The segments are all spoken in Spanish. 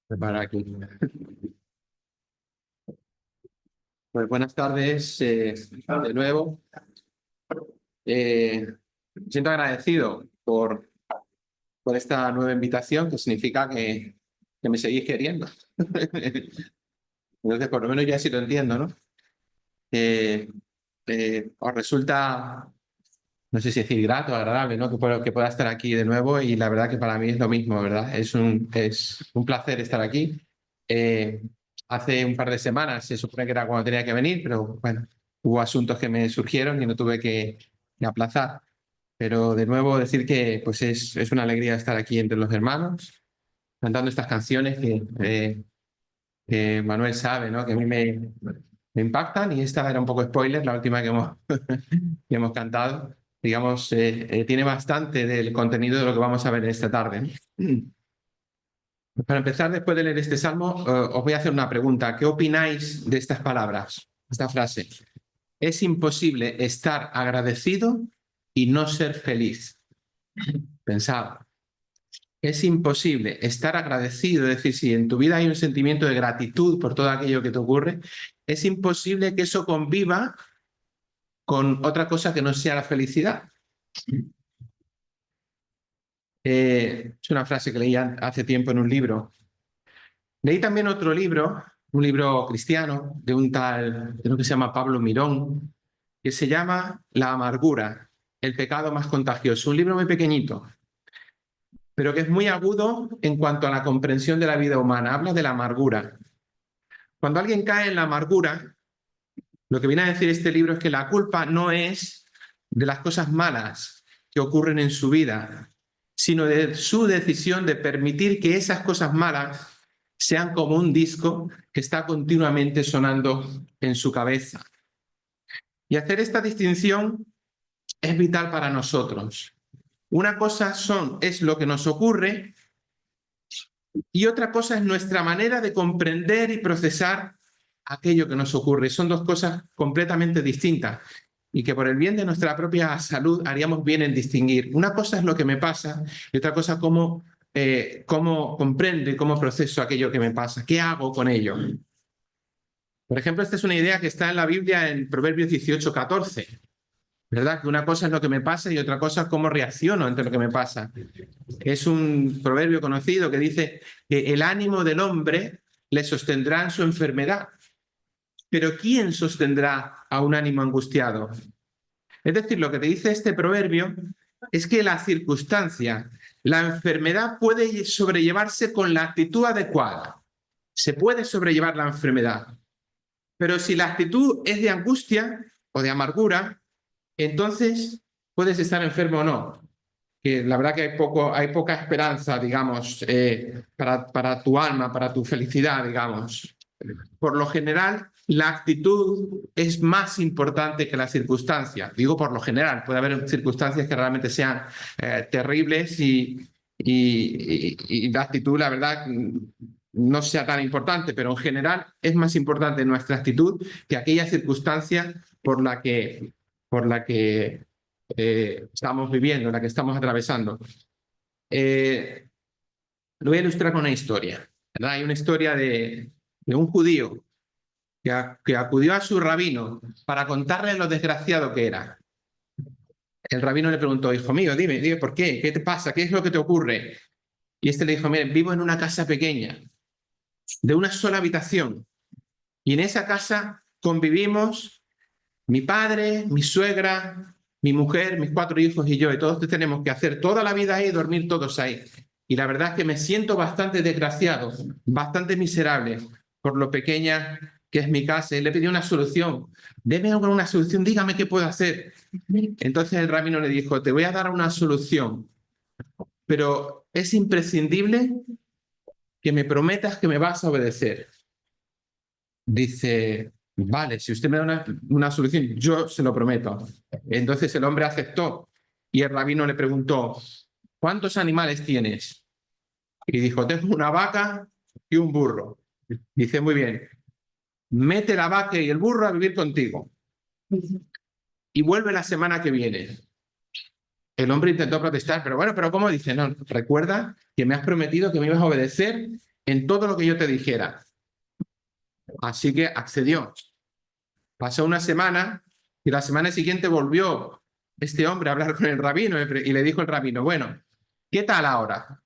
Preparar aquí. Pues buenas tardes de nuevo. Me siento agradecido por esta nueva invitación, que significa que me seguís queriendo. Entonces, por lo menos ya sí lo entiendo, ¿no? Os resulta, no sé si decir grato o agradable, ¿no? Que pueda estar aquí de nuevo, y la verdad que para mí es lo mismo, ¿verdad? Es un placer estar aquí. Hace un par de semanas se supone que era cuando tenía que venir, pero bueno, hubo asuntos que me surgieron y no tuve que aplazar. Pero de nuevo decir que pues es una alegría estar aquí entre los hermanos, cantando estas canciones que Manuel sabe, ¿no? Que a mí me impactan, y esta era un poco spoiler, la última que hemos cantado. Digamos, tiene bastante del contenido de lo que vamos a ver esta tarde, ¿no? Para empezar, después de leer este salmo, os voy a hacer una pregunta. ¿Qué opináis de estas palabras, esta frase? Es imposible estar agradecido y no ser feliz. Pensad, es imposible estar agradecido, es decir, si en tu vida hay un sentimiento de gratitud por todo aquello que te ocurre, es imposible que eso conviva con otra cosa que no sea la felicidad. Es una frase que leí hace tiempo en un libro. Leí también otro libro, un libro cristiano, de un tal, creo que se llama Pablo Mirón, que se llama La amargura, el pecado más contagioso. Un libro muy pequeñito, pero que es muy agudo en cuanto a la comprensión de la vida humana. Habla de la amargura. Cuando alguien cae en la amargura, lo que viene a decir este libro es que la culpa no es de las cosas malas que ocurren en su vida, sino de su decisión de permitir que esas cosas malas sean como un disco que está continuamente sonando en su cabeza. Y hacer esta distinción es vital para nosotros. Una cosa es lo que nos ocurre, y otra cosa es nuestra manera de comprender y procesar aquello que nos ocurre. Son dos cosas completamente distintas, y que por el bien de nuestra propia salud haríamos bien en distinguir. Una cosa es lo que me pasa, y otra cosa cómo comprendo y cómo proceso aquello que me pasa. ¿Qué hago con ello? Por ejemplo, esta es una idea que está en la Biblia en Proverbios 18:14. ¿Verdad? Que una cosa es lo que me pasa y otra cosa es cómo reacciono ante lo que me pasa. Es un proverbio conocido que dice que el ánimo del hombre le sostendrá en su enfermedad. Pero ¿quién sostendrá a un ánimo angustiado? Es decir, lo que te dice este proverbio es que la circunstancia, la enfermedad puede sobrellevarse con la actitud adecuada. Se puede sobrellevar la enfermedad. Pero si la actitud es de angustia o de amargura, entonces puedes estar enfermo o no. Que la verdad que hay poca esperanza, digamos, para tu alma, para tu felicidad, digamos. Por lo general, la actitud es más importante que la circunstancia. Digo por lo general, puede haber circunstancias que realmente sean terribles y la actitud, la verdad, no sea tan importante, pero en general es más importante nuestra actitud que aquella circunstancia por la que estamos viviendo, la que estamos atravesando. Lo voy a ilustrar con una historia, ¿verdad? Hay una historia de un judío que acudió a su rabino para contarle lo desgraciado que era. El rabino le preguntó: hijo mío, dime por qué, qué te pasa, qué es lo que te ocurre. Y este le dijo: mire, vivo en una casa pequeña, de una sola habitación, y en esa casa convivimos mi padre, mi suegra, mi mujer, mis 4 hijos y yo, y todos tenemos que hacer toda la vida ahí y dormir todos ahí. Y la verdad es que me siento bastante desgraciado, bastante miserable por lo pequeña que es mi casa. Y le pedí una solución. Deme una solución, dígame qué puedo hacer. Entonces el rabino le dijo: te voy a dar una solución, pero es imprescindible que me prometas que me vas a obedecer. Dice: vale, si usted me da una solución, yo se lo prometo. Entonces el hombre aceptó, y el rabino le preguntó: ¿cuántos animales tienes? Y dijo: tengo una vaca y un burro. Dice: muy bien, mete la vaca y el burro a vivir contigo y vuelve la semana que viene. El hombre intentó protestar, pero bueno, ¿pero cómo? Dice: no, recuerda que me has prometido que me ibas a obedecer en todo lo que yo te dijera. Así que accedió. Pasó una semana y la semana siguiente volvió este hombre a hablar con el rabino y le dijo el rabino, bueno, ¿qué tal ahora?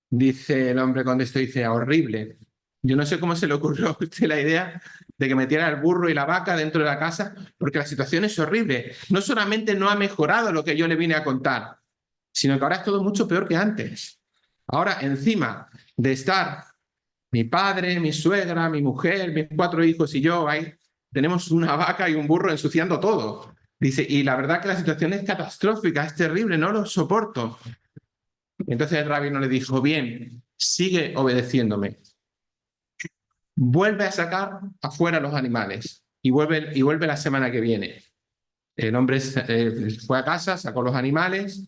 Dice el hombre cuando esto, dice, horrible. Yo no sé cómo se le ocurrió a usted la idea de que metiera el burro y la vaca dentro de la casa, porque la situación es horrible. No solamente no ha mejorado lo que yo le vine a contar, sino que ahora es todo mucho peor que antes. Ahora, encima de estar mi padre, mi suegra, mi mujer, mis 4 hijos y yo, ahí tenemos una vaca y un burro ensuciando todo. Dice, y la verdad que la situación es catastrófica, es terrible, no lo soporto. Entonces el rabino le dijo, bien, sigue obedeciéndome. Vuelve a sacar afuera los animales y vuelve la semana que viene. El hombre fue a casa, sacó los animales,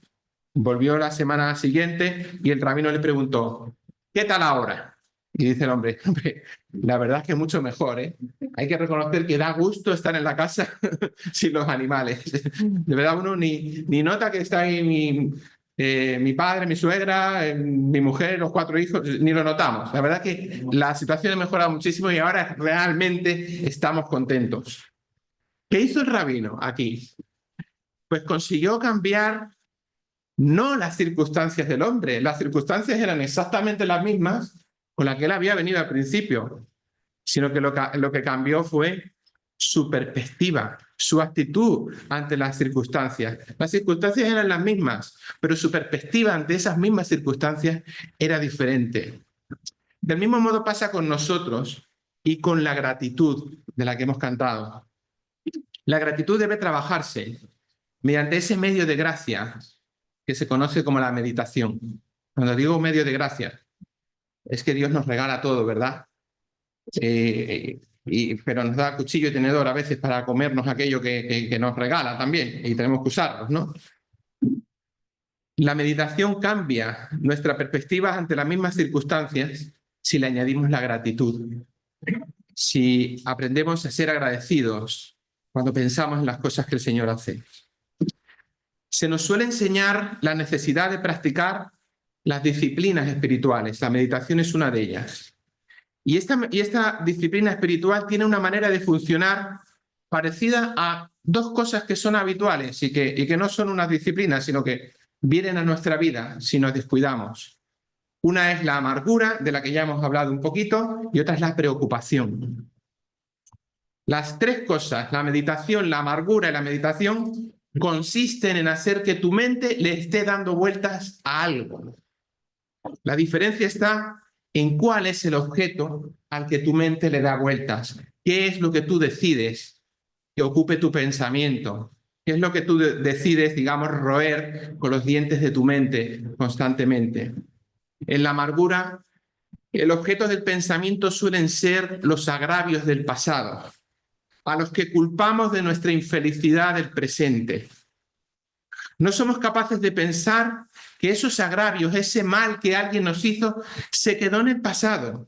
volvió la semana siguiente y el rabino le preguntó, ¿qué tal ahora? Y dice el hombre, la verdad es que mucho mejor, ¿eh? Hay que reconocer que da gusto estar en la casa sin los animales. De verdad uno ni nota que está ahí mi padre, mi suegra, mi mujer, los 4 hijos, ni lo notamos. La verdad que la situación ha mejorado muchísimo y ahora realmente estamos contentos. ¿Qué hizo el rabino aquí? Pues consiguió cambiar no las circunstancias del hombre, las circunstancias eran exactamente las mismas con las que él había venido al principio, sino que lo que cambió fue su perspectiva, su actitud ante las circunstancias. Las circunstancias eran las mismas, pero su perspectiva ante esas mismas circunstancias era diferente. Del mismo modo pasa con nosotros y con la gratitud de la que hemos cantado. La gratitud debe trabajarse mediante ese medio de gracia que se conoce como la meditación. Cuando digo medio de gracia, es que Dios nos regala todo, ¿verdad? Pero nos da cuchillo y tenedor a veces para comernos aquello que nos regala también y tenemos que usarlos, ¿no? La meditación cambia nuestra perspectiva ante las mismas circunstancias si le añadimos la gratitud. Si aprendemos a ser agradecidos cuando pensamos en las cosas que el Señor hace. Se nos suele enseñar la necesidad de practicar las disciplinas espirituales. La meditación es una de ellas. Y esta disciplina espiritual tiene una manera de funcionar parecida a 2 cosas que son habituales y que no son unas disciplinas, sino que vienen a nuestra vida si nos descuidamos. Una es la amargura, de la que ya hemos hablado un poquito, y otra es la preocupación. Las 3 cosas, la meditación, la amargura y la meditación, consisten en hacer que tu mente le esté dando vueltas a algo. La diferencia está en cuál es el objeto al que tu mente le da vueltas. ¿Qué es lo que tú decides que ocupe tu pensamiento? ¿Qué es lo que tú decides, digamos, roer con los dientes de tu mente constantemente? En la amargura, el objeto del pensamiento suelen ser los agravios del pasado, a los que culpamos de nuestra infelicidad del presente. No somos capaces de pensar que esos agravios, ese mal que alguien nos hizo, se quedó en el pasado.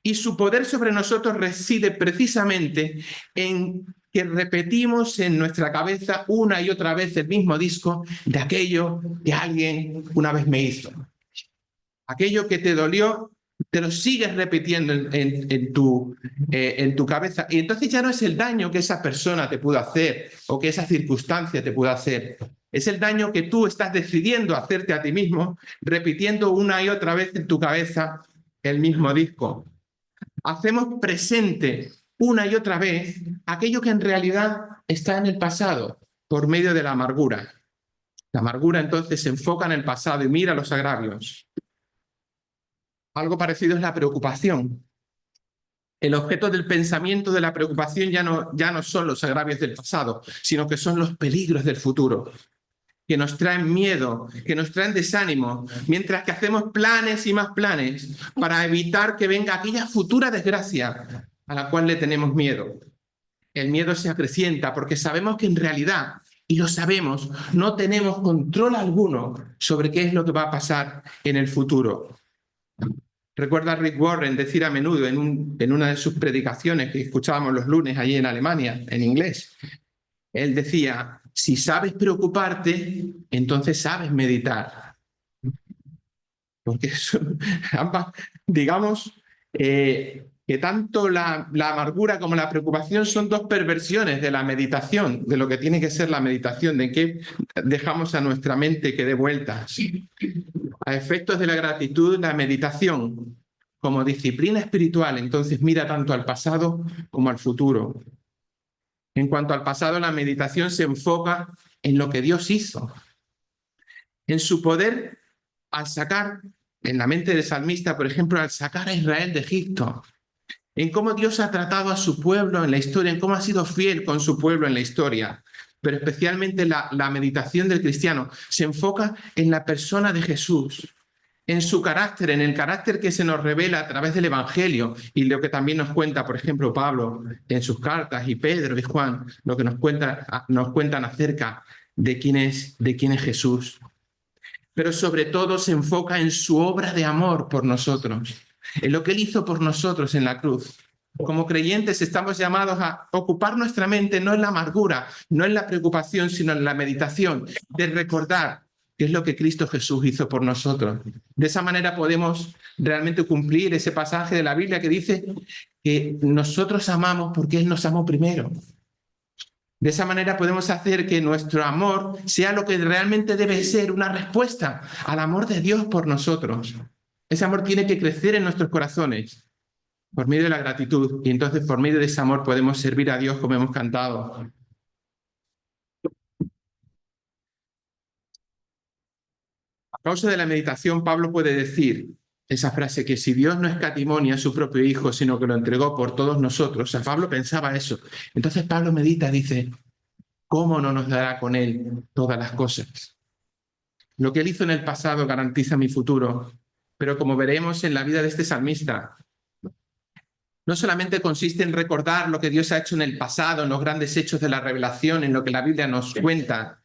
Y su poder sobre nosotros reside precisamente en que repetimos en nuestra cabeza una y otra vez el mismo disco de aquello que alguien una vez me hizo. Aquello que te dolió, te lo sigues repitiendo en tu cabeza. Y entonces ya no es el daño que esa persona te pudo hacer o que esa circunstancia te pudo hacer. Es el daño que tú estás decidiendo hacerte a ti mismo, repitiendo una y otra vez en tu cabeza el mismo disco. Hacemos presente una y otra vez aquello que en realidad está en el pasado por medio de la amargura. La amargura entonces se enfoca en el pasado y mira los agravios. Algo parecido es la preocupación. El objeto del pensamiento de la preocupación ya no son los agravios del pasado, sino que son los peligros del futuro, que nos traen miedo, que nos traen desánimo, mientras que hacemos planes y más planes para evitar que venga aquella futura desgracia a la cual le tenemos miedo. El miedo se acrecienta porque sabemos que en realidad, y lo sabemos, no tenemos control alguno sobre qué es lo que va a pasar en el futuro. Recuerda a Rick Warren decir a menudo en una de sus predicaciones que escuchábamos los lunes allí en Alemania, en inglés. Él decía, si sabes preocuparte, entonces sabes meditar. Porque digamos que tanto la amargura como la preocupación son dos perversiones de la meditación, de lo que tiene que ser la meditación, de que dejamos a nuestra mente que dé vueltas. A efectos de la gratitud, la meditación como disciplina espiritual, entonces mira tanto al pasado como al futuro. En cuanto al pasado, la meditación se enfoca en lo que Dios hizo, en su poder al sacar, en la mente del salmista, por ejemplo, al sacar a Israel de Egipto, en cómo Dios ha tratado a su pueblo en la historia, en cómo ha sido fiel con su pueblo en la historia. Pero especialmente la meditación del cristiano se enfoca en la persona de Jesús, en su carácter, en el carácter que se nos revela a través del Evangelio y lo que también nos cuenta, por ejemplo, Pablo en sus cartas y Pedro y Juan, lo que nos cuentan acerca de quién es Jesús. Pero sobre todo se enfoca en su obra de amor por nosotros, en lo que Él hizo por nosotros en la cruz. Como creyentes estamos llamados a ocupar nuestra mente no en la amargura, no en la preocupación, sino en la meditación, de recordar qué es lo que Cristo Jesús hizo por nosotros. De esa manera podemos realmente cumplir ese pasaje de la Biblia que dice que nosotros amamos porque Él nos amó primero. De esa manera podemos hacer que nuestro amor sea lo que realmente debe ser, una respuesta al amor de Dios por nosotros. Ese amor tiene que crecer en nuestros corazones por medio de la gratitud, y entonces por medio de ese amor podemos servir a Dios como hemos cantado. A causa de la meditación, Pablo puede decir esa frase que si Dios no escatimó ni a su propio Hijo, sino que lo entregó por todos nosotros. O sea, Pablo pensaba eso. Entonces Pablo medita, dice, ¿cómo no nos dará con Él todas las cosas? Lo que Él hizo en el pasado garantiza mi futuro, pero como veremos en la vida de este salmista, no solamente consiste en recordar lo que Dios ha hecho en el pasado, en los grandes hechos de la revelación, en lo que la Biblia nos cuenta,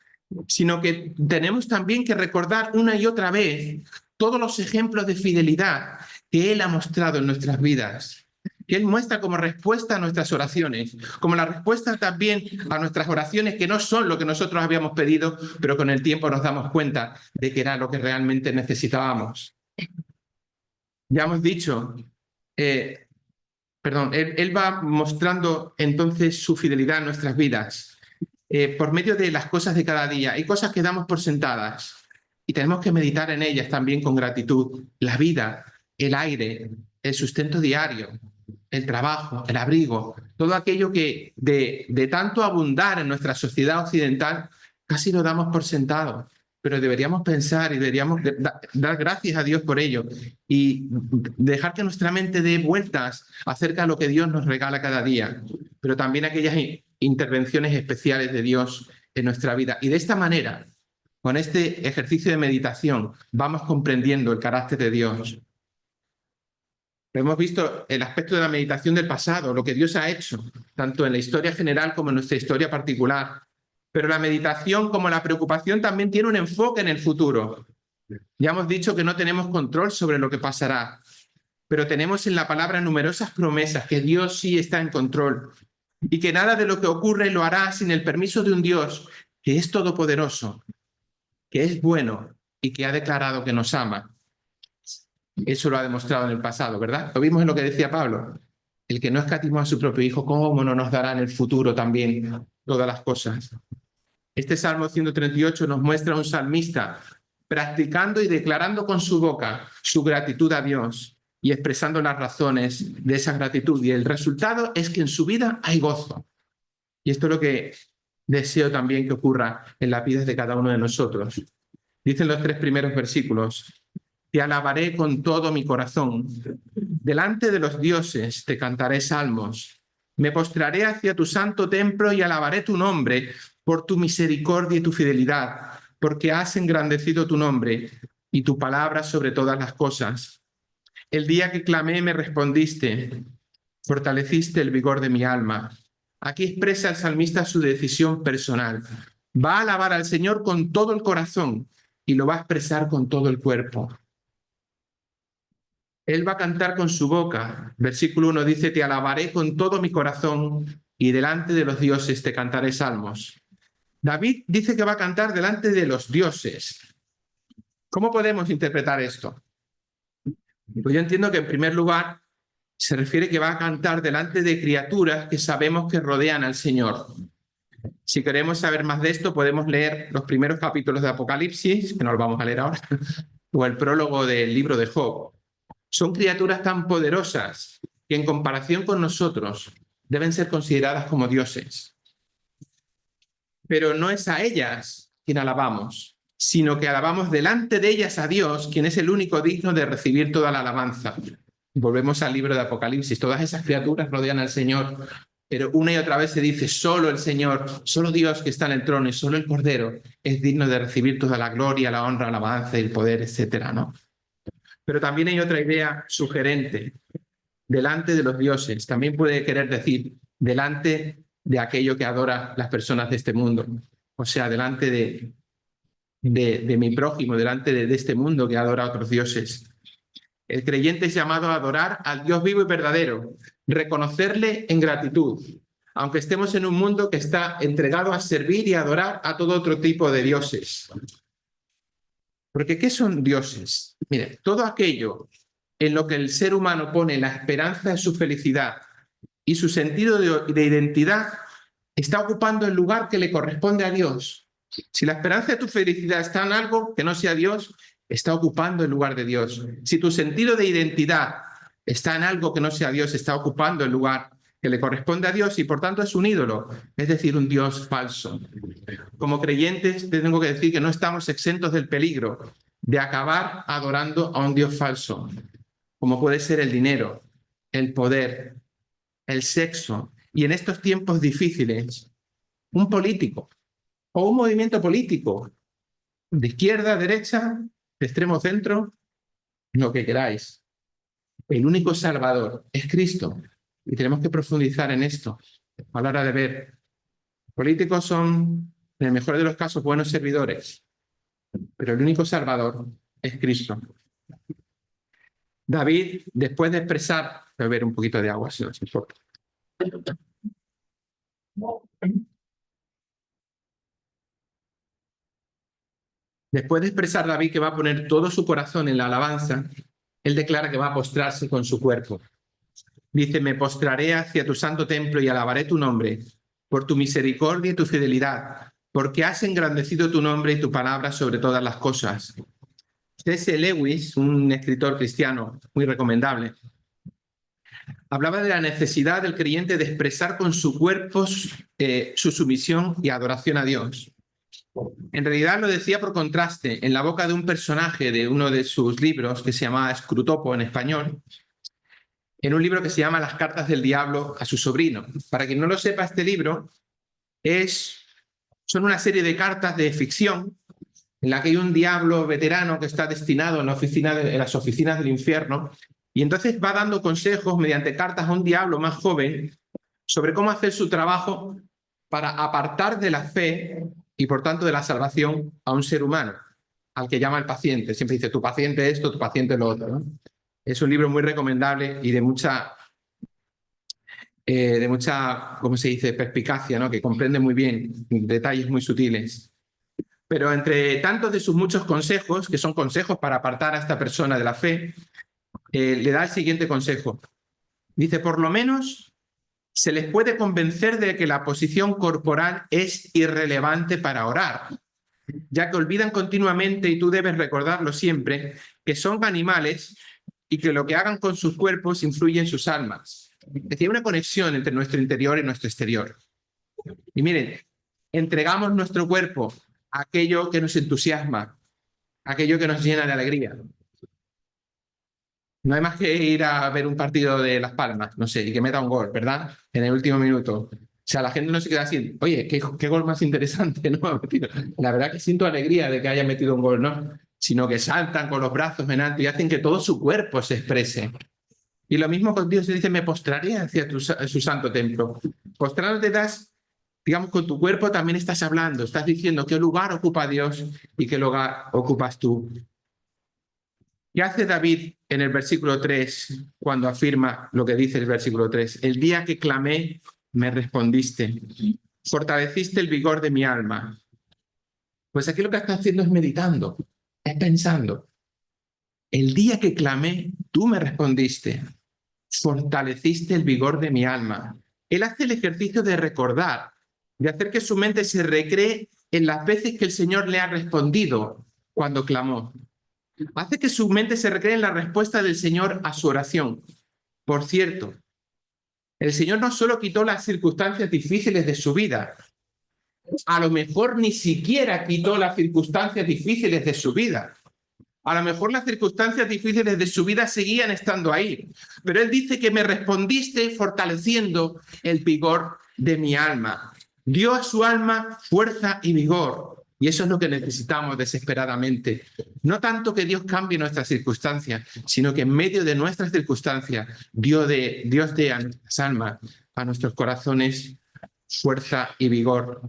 sino que tenemos también que recordar una y otra vez todos los ejemplos de fidelidad que Él ha mostrado en nuestras vidas, que Él muestra como respuesta a nuestras oraciones, como la respuesta también a nuestras oraciones que no son lo que nosotros habíamos pedido, pero con el tiempo nos damos cuenta de que era lo que realmente necesitábamos. Ya hemos dicho, él va mostrando entonces su fidelidad en nuestras vidas por medio de las cosas de cada día. Hay cosas que damos por sentadas y tenemos que meditar en ellas también con gratitud. La vida, el aire, el sustento diario, el trabajo, el abrigo, todo aquello que de tanto abundar en nuestra sociedad occidental casi lo damos por sentado. Pero deberíamos pensar y deberíamos dar gracias a Dios por ello y dejar que nuestra mente dé vueltas acerca de lo que Dios nos regala cada día, pero también aquellas intervenciones especiales de Dios en nuestra vida. Y de esta manera, con este ejercicio de meditación, vamos comprendiendo el carácter de Dios. Hemos visto el aspecto de la meditación del pasado, lo que Dios ha hecho, tanto en la historia general como en nuestra historia particular. Pero la meditación, como la preocupación, también tiene un enfoque en el futuro. Ya hemos dicho que no tenemos control sobre lo que pasará, pero tenemos en la palabra numerosas promesas que Dios sí está en control y que nada de lo que ocurre lo hará sin el permiso de un Dios que es todopoderoso, que es bueno y que ha declarado que nos ama. Eso lo ha demostrado en el pasado, ¿verdad? Lo vimos en lo que decía Pablo. El que no escatimó a su propio Hijo, ¿cómo no nos dará en el futuro también todas las cosas? Este Salmo 138 nos muestra a un salmista practicando y declarando con su boca su gratitud a Dios y expresando las razones de esa gratitud. Y el resultado es que en su vida hay gozo. Y esto es lo que deseo también que ocurra en las vidas de cada uno de nosotros. Dicen los 3 primeros versículos: te alabaré con todo mi corazón. Delante de los dioses te cantaré salmos. Me postraré hacia tu santo templo y alabaré tu nombre por tu misericordia y tu fidelidad, porque has engrandecido tu nombre y tu palabra sobre todas las cosas. El día que clamé me respondiste, fortaleciste el vigor de mi alma. Aquí expresa el salmista su decisión personal. Va a alabar al Señor con todo el corazón y lo va a expresar con todo el cuerpo. Él va a cantar con su boca. Versículo 1 dice, te alabaré con todo mi corazón y delante de los dioses te cantaré salmos. David dice que va a cantar delante de los dioses. ¿Cómo podemos interpretar esto? Pues yo entiendo que en primer lugar se refiere que va a cantar delante de criaturas que sabemos que rodean al Señor. Si queremos saber más de esto, podemos leer los primeros capítulos de Apocalipsis, que no los vamos a leer ahora, o el prólogo del libro de Job. Son criaturas tan poderosas que en comparación con nosotros deben ser consideradas como dioses. Pero no es a ellas quien alabamos, sino que alabamos delante de ellas a Dios, quien es el único digno de recibir toda la alabanza. Volvemos al libro de Apocalipsis. Todas esas criaturas rodean al Señor, pero una y otra vez se dice, solo el Señor, solo Dios que está en el trono y solo el Cordero es digno de recibir toda la gloria, la honra, la alabanza y el poder, etcétera, ¿no? Pero también hay otra idea sugerente. Delante de los dioses. También puede querer decir delante de aquello que adora las personas de este mundo. O sea, delante de mi prójimo, delante de este mundo que adora a otros dioses. El creyente es llamado a adorar al Dios vivo y verdadero, reconocerle en gratitud, aunque estemos en un mundo que está entregado a servir y adorar a todo otro tipo de dioses. Porque ¿qué son dioses? Mire, todo aquello en lo que el ser humano pone la esperanza de su felicidad y su sentido de identidad está ocupando el lugar que le corresponde a Dios. Si la esperanza de tu felicidad está en algo que no sea Dios, está ocupando el lugar de Dios. Si tu sentido de identidad está en algo que no sea Dios, está ocupando el lugar que le corresponde a Dios y por tanto es un ídolo, es decir, un Dios falso. Como creyentes te tengo que decir que no estamos exentos del peligro de acabar adorando a un Dios falso, como puede ser el dinero, el poder, el sexo y en estos tiempos difíciles, un político o un movimiento político de izquierda, derecha, de extremo centro, lo que queráis. El único Salvador es Cristo y tenemos que profundizar en esto a la hora de ver. Los políticos son, en el mejor de los casos, buenos servidores, pero el único Salvador es Cristo. David, después de expresar, voy a beber un poquito de agua, si no os importa. Después de expresar David que va a poner todo su corazón en la alabanza, él declara que va a postrarse con su cuerpo. Dice, me postraré hacia tu santo templo y alabaré tu nombre, por tu misericordia y tu fidelidad, porque has engrandecido tu nombre y tu palabra sobre todas las cosas. C.S. Lewis, un escritor cristiano muy recomendable, hablaba de la necesidad del creyente de expresar con su cuerpo su sumisión y adoración a Dios. En realidad lo decía por contraste en la boca de un personaje de uno de sus libros que se llamaba Scrutopo en español, en un libro que se llama Las cartas del diablo a su sobrino. Para quien no lo sepa, este libro son una serie de cartas de ficción en la que hay un diablo veterano que está destinado en las oficinas del infierno y entonces va dando consejos mediante cartas a un diablo más joven sobre cómo hacer su trabajo para apartar de la fe y por tanto de la salvación a un ser humano, al que llama el paciente. Siempre dice, tu paciente esto, tu paciente lo otro, ¿no? Es un libro muy recomendable y de mucha, ¿cómo se dice?, perspicacia, ¿no? Que comprende muy bien detalles muy sutiles. Pero entre tantos de sus muchos consejos, que son consejos para apartar a esta persona de la fe, le da el siguiente consejo. Dice, por lo menos se les puede convencer de que la posición corporal es irrelevante para orar, ya que olvidan continuamente, y tú debes recordarlo siempre, que son animales y que lo que hagan con sus cuerpos influye en sus almas. Es decir, hay una conexión entre nuestro interior y nuestro exterior. Y miren, entregamos nuestro cuerpo a aquello que nos entusiasma, a aquello que nos llena de alegría. No hay más que ir a ver un partido de Las Palmas, no sé, y que meta un gol, ¿verdad? En el último minuto. O sea, la gente no se queda así, oye, qué gol más interesante, ¿no? La verdad que siento alegría de que haya metido un gol, ¿no? Sino que saltan con los brazos en alto y hacen que todo su cuerpo se exprese. Y lo mismo con Dios, se dice, me postraré hacia su santo templo. Postrándote das, digamos, con tu cuerpo también estás hablando, estás diciendo qué lugar ocupa Dios y qué lugar ocupas tú. ¿Qué hace David en el versículo 3 cuando afirma lo que dice el versículo 3? El día que clamé, me respondiste, fortaleciste el vigor de mi alma. Pues aquí lo que está haciendo es meditando, es pensando. El día que clamé, tú me respondiste, fortaleciste el vigor de mi alma. Él hace el ejercicio de recordar, de hacer que su mente se recree en las veces que el Señor le ha respondido cuando clamó. Hace que su mente se recree en la respuesta del Señor a su oración. Por cierto, el Señor no solo quitó las circunstancias difíciles de su vida, a lo mejor ni siquiera quitó las circunstancias difíciles de su vida. A lo mejor las circunstancias difíciles de su vida seguían estando ahí, pero Él dice que me respondiste fortaleciendo el vigor de mi alma. Dio a su alma fuerza y vigor, y eso es lo que necesitamos desesperadamente. No tanto que Dios cambie nuestras circunstancias, sino que en medio de nuestras circunstancias Dios dé a nuestras almas, a nuestros corazones, fuerza y vigor.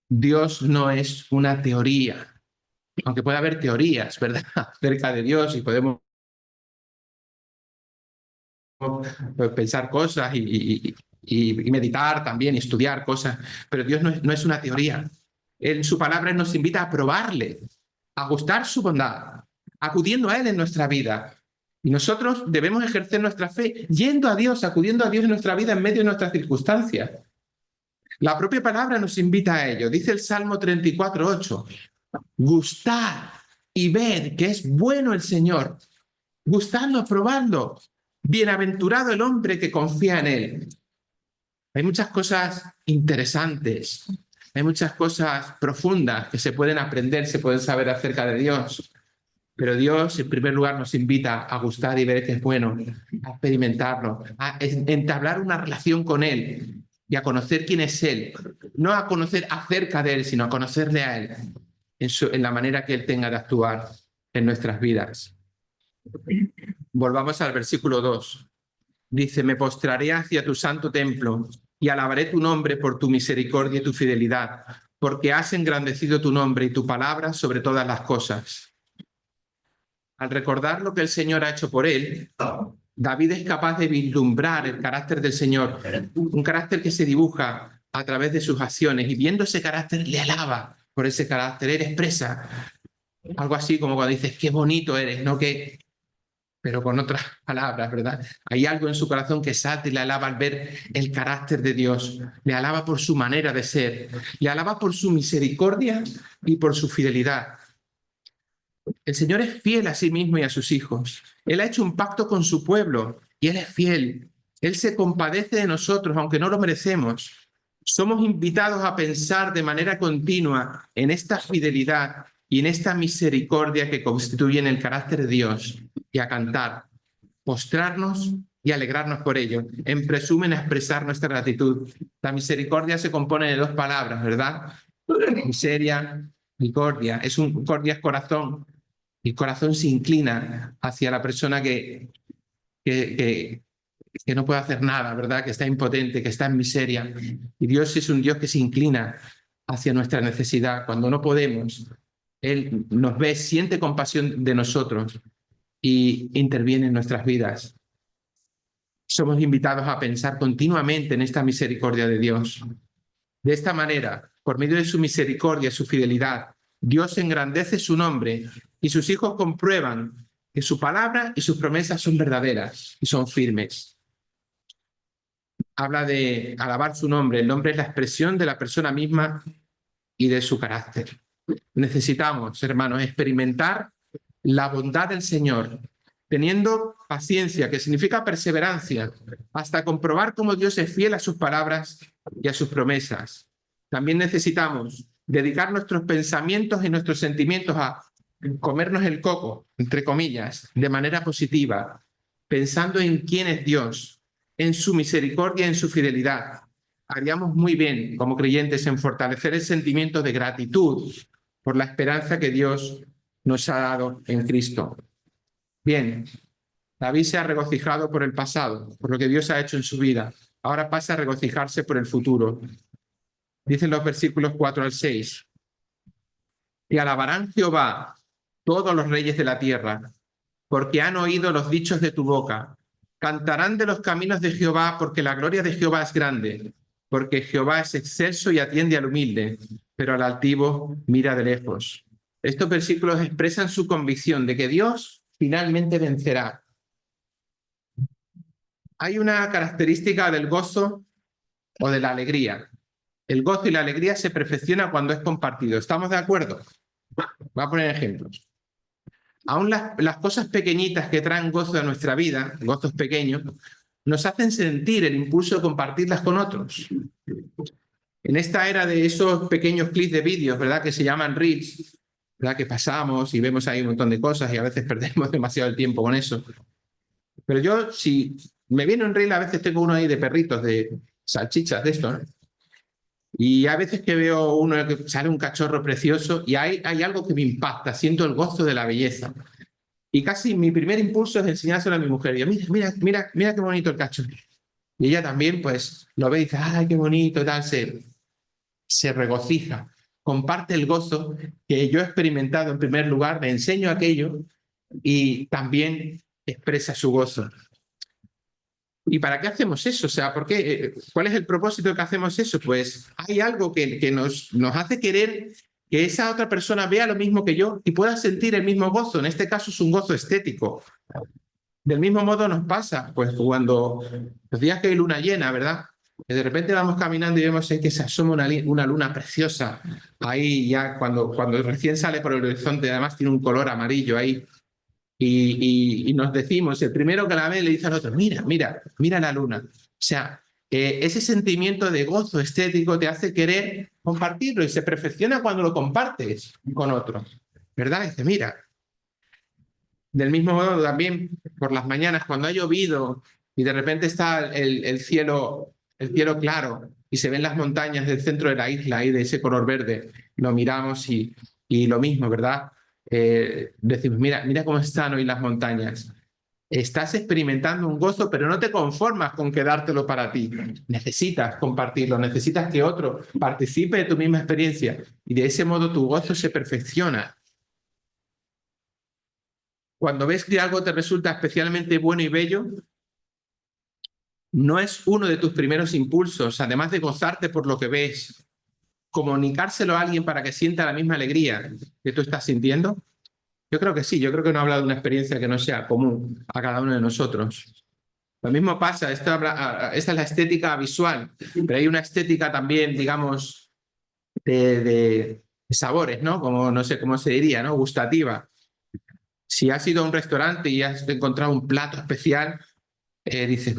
Dios no es una teoría, aunque pueda haber teorías, ¿verdad?, acerca de Dios y podemos pensar cosas y meditar también y estudiar cosas, pero Dios no es una teoría. En su palabra nos invita a probarle, a gustar su bondad, acudiendo a Él en nuestra vida. Y nosotros debemos ejercer nuestra fe yendo a Dios, acudiendo a Dios en nuestra vida en medio de nuestras circunstancias. La propia palabra nos invita a ello. Dice el Salmo 34:8, gustad y ver que es bueno el Señor. Gustadlo, probadlo. Bienaventurado el hombre que confía en Él. Hay muchas cosas interesantes, hay muchas cosas profundas que se pueden aprender, se pueden saber acerca de Dios. Pero Dios, en primer lugar, nos invita a gustar y ver que es bueno, a experimentarlo, a entablar una relación con Él y a conocer quién es Él. No a conocer acerca de Él, sino a conocerle a Él en la manera que Él tenga de actuar en nuestras vidas. Volvamos al versículo 2. Dice, me postraré hacia tu santo templo y alabaré tu nombre por tu misericordia y tu fidelidad, porque has engrandecido tu nombre y tu palabra sobre todas las cosas. Al recordar lo que el Señor ha hecho por él, David es capaz de vislumbrar el carácter del Señor, un carácter que se dibuja a través de sus acciones, y viendo ese carácter le alaba por ese carácter. Él expresa algo así como cuando dices, qué bonito eres, ¿no? Pero con otras palabras, ¿verdad? Hay algo en su corazón que salta y le alaba al ver el carácter de Dios. Le alaba por su manera de ser. Le alaba por su misericordia y por su fidelidad. El Señor es fiel a sí mismo y a sus hijos. Él ha hecho un pacto con su pueblo y Él es fiel. Él se compadece de nosotros, aunque no lo merecemos. Somos invitados a pensar de manera continua en esta fidelidad y en esta misericordia que constituyen el carácter de Dios, y a cantar, postrarnos y alegrarnos por ello. En presumen a expresar nuestra gratitud. La misericordia se compone de dos palabras, ¿verdad? Miseria, misericordia. Cordia es corazón. El corazón se inclina hacia la persona que no puede hacer nada, ¿verdad? Que está impotente, que está en miseria. Y Dios es un Dios que se inclina hacia nuestra necesidad. Cuando no podemos, Él nos ve, siente compasión de nosotros y interviene en nuestras vidas. Somos invitados a pensar continuamente en esta misericordia de Dios. De esta manera, por medio de su misericordia y su fidelidad, Dios engrandece su nombre y sus hijos comprueban que su palabra y sus promesas son verdaderas y son firmes. Habla de alabar su nombre. El nombre es la expresión de la persona misma y de su carácter. Necesitamos, hermanos, experimentar la bondad del Señor, teniendo paciencia, que significa perseverancia, hasta comprobar cómo Dios es fiel a sus palabras y a sus promesas. También necesitamos dedicar nuestros pensamientos y nuestros sentimientos a comernos el coco, entre comillas, de manera positiva, pensando en quién es Dios, en su misericordia, en su fidelidad. Haríamos muy bien como creyentes en fortalecer el sentimiento de gratitud por la esperanza que Dios nos ha dado en Cristo. Bien, David se ha regocijado por el pasado, por lo que Dios ha hecho en su vida. Ahora pasa a regocijarse por el futuro. Dicen los versículos 4 al 6. Y alabarán Jehová todos los reyes de la tierra, porque han oído los dichos de tu boca. Cantarán de los caminos de Jehová, porque la gloria de Jehová es grande, porque Jehová es excelso y atiende al humilde, pero al altivo mira de lejos. Estos versículos expresan su convicción de que Dios finalmente vencerá. Hay una característica del gozo o de la alegría. El gozo y la alegría se perfecciona cuando es compartido. ¿Estamos de acuerdo? Voy a poner ejemplos. Aún las cosas pequeñitas que traen gozo a nuestra vida, gozos pequeños, nos hacen sentir el impulso de compartirlas con otros. En esta era de esos pequeños clips de vídeos, ¿verdad?, que se llaman Reels, ¿verdad?, que pasamos y vemos ahí un montón de cosas y a veces perdemos demasiado el tiempo con eso. Pero yo, si me viene un Reel, a veces tengo uno ahí de perritos, de salchichas, de esto, ¿no? Y a veces que veo uno que sale un cachorro precioso y hay algo que me impacta, siento el gozo de la belleza. Y casi mi primer impulso es enseñárselo a mi mujer. Y yo, mira qué bonito el cachorro. Y ella también, pues, lo ve y dice, ay, qué bonito, tal, se regocija, comparte el gozo que yo he experimentado en primer lugar, le enseño aquello y también expresa su gozo. ¿Y para qué hacemos eso? O sea, ¿cuál es el propósito de que hacemos eso? Pues hay algo que nos hace querer que esa otra persona vea lo mismo que yo y pueda sentir el mismo gozo. En este caso es un gozo estético. Del mismo modo nos pasa, pues cuando los días que hay luna llena, ¿verdad? Que de repente vamos caminando y vemos que se asoma una luna preciosa. Ahí ya cuando recién sale por el horizonte, además tiene un color amarillo ahí. Y nos decimos, el primero que la ve le dice al otro, mira la luna. O sea, ese sentimiento de gozo estético te hace querer compartirlo y se perfecciona cuando lo compartes con otro, ¿verdad? Dice, mira. Del mismo modo también por las mañanas cuando ha llovido y de repente está el cielo claro y se ven las montañas del centro de la isla y de ese color verde, lo miramos y lo mismo, ¿verdad? Decimos, mira cómo están hoy las montañas. Estás experimentando un gozo, pero no te conformas con quedártelo para ti. Necesitas compartirlo, necesitas que otro participe de tu misma experiencia y de ese modo tu gozo se perfecciona. Cuando ves que algo te resulta especialmente bueno y bello, no es uno de tus primeros impulsos, además de gozarte por lo que ves, comunicárselo a alguien para que sienta la misma alegría que tú estás sintiendo. Yo creo que sí, yo creo que no habla de una experiencia que no sea común a cada uno de nosotros. Lo mismo pasa, esta es la estética visual, pero hay una estética también, digamos, de sabores, ¿no? Como no sé cómo se diría, ¿no? Gustativa. Si has ido a un restaurante y has encontrado un plato especial, dices,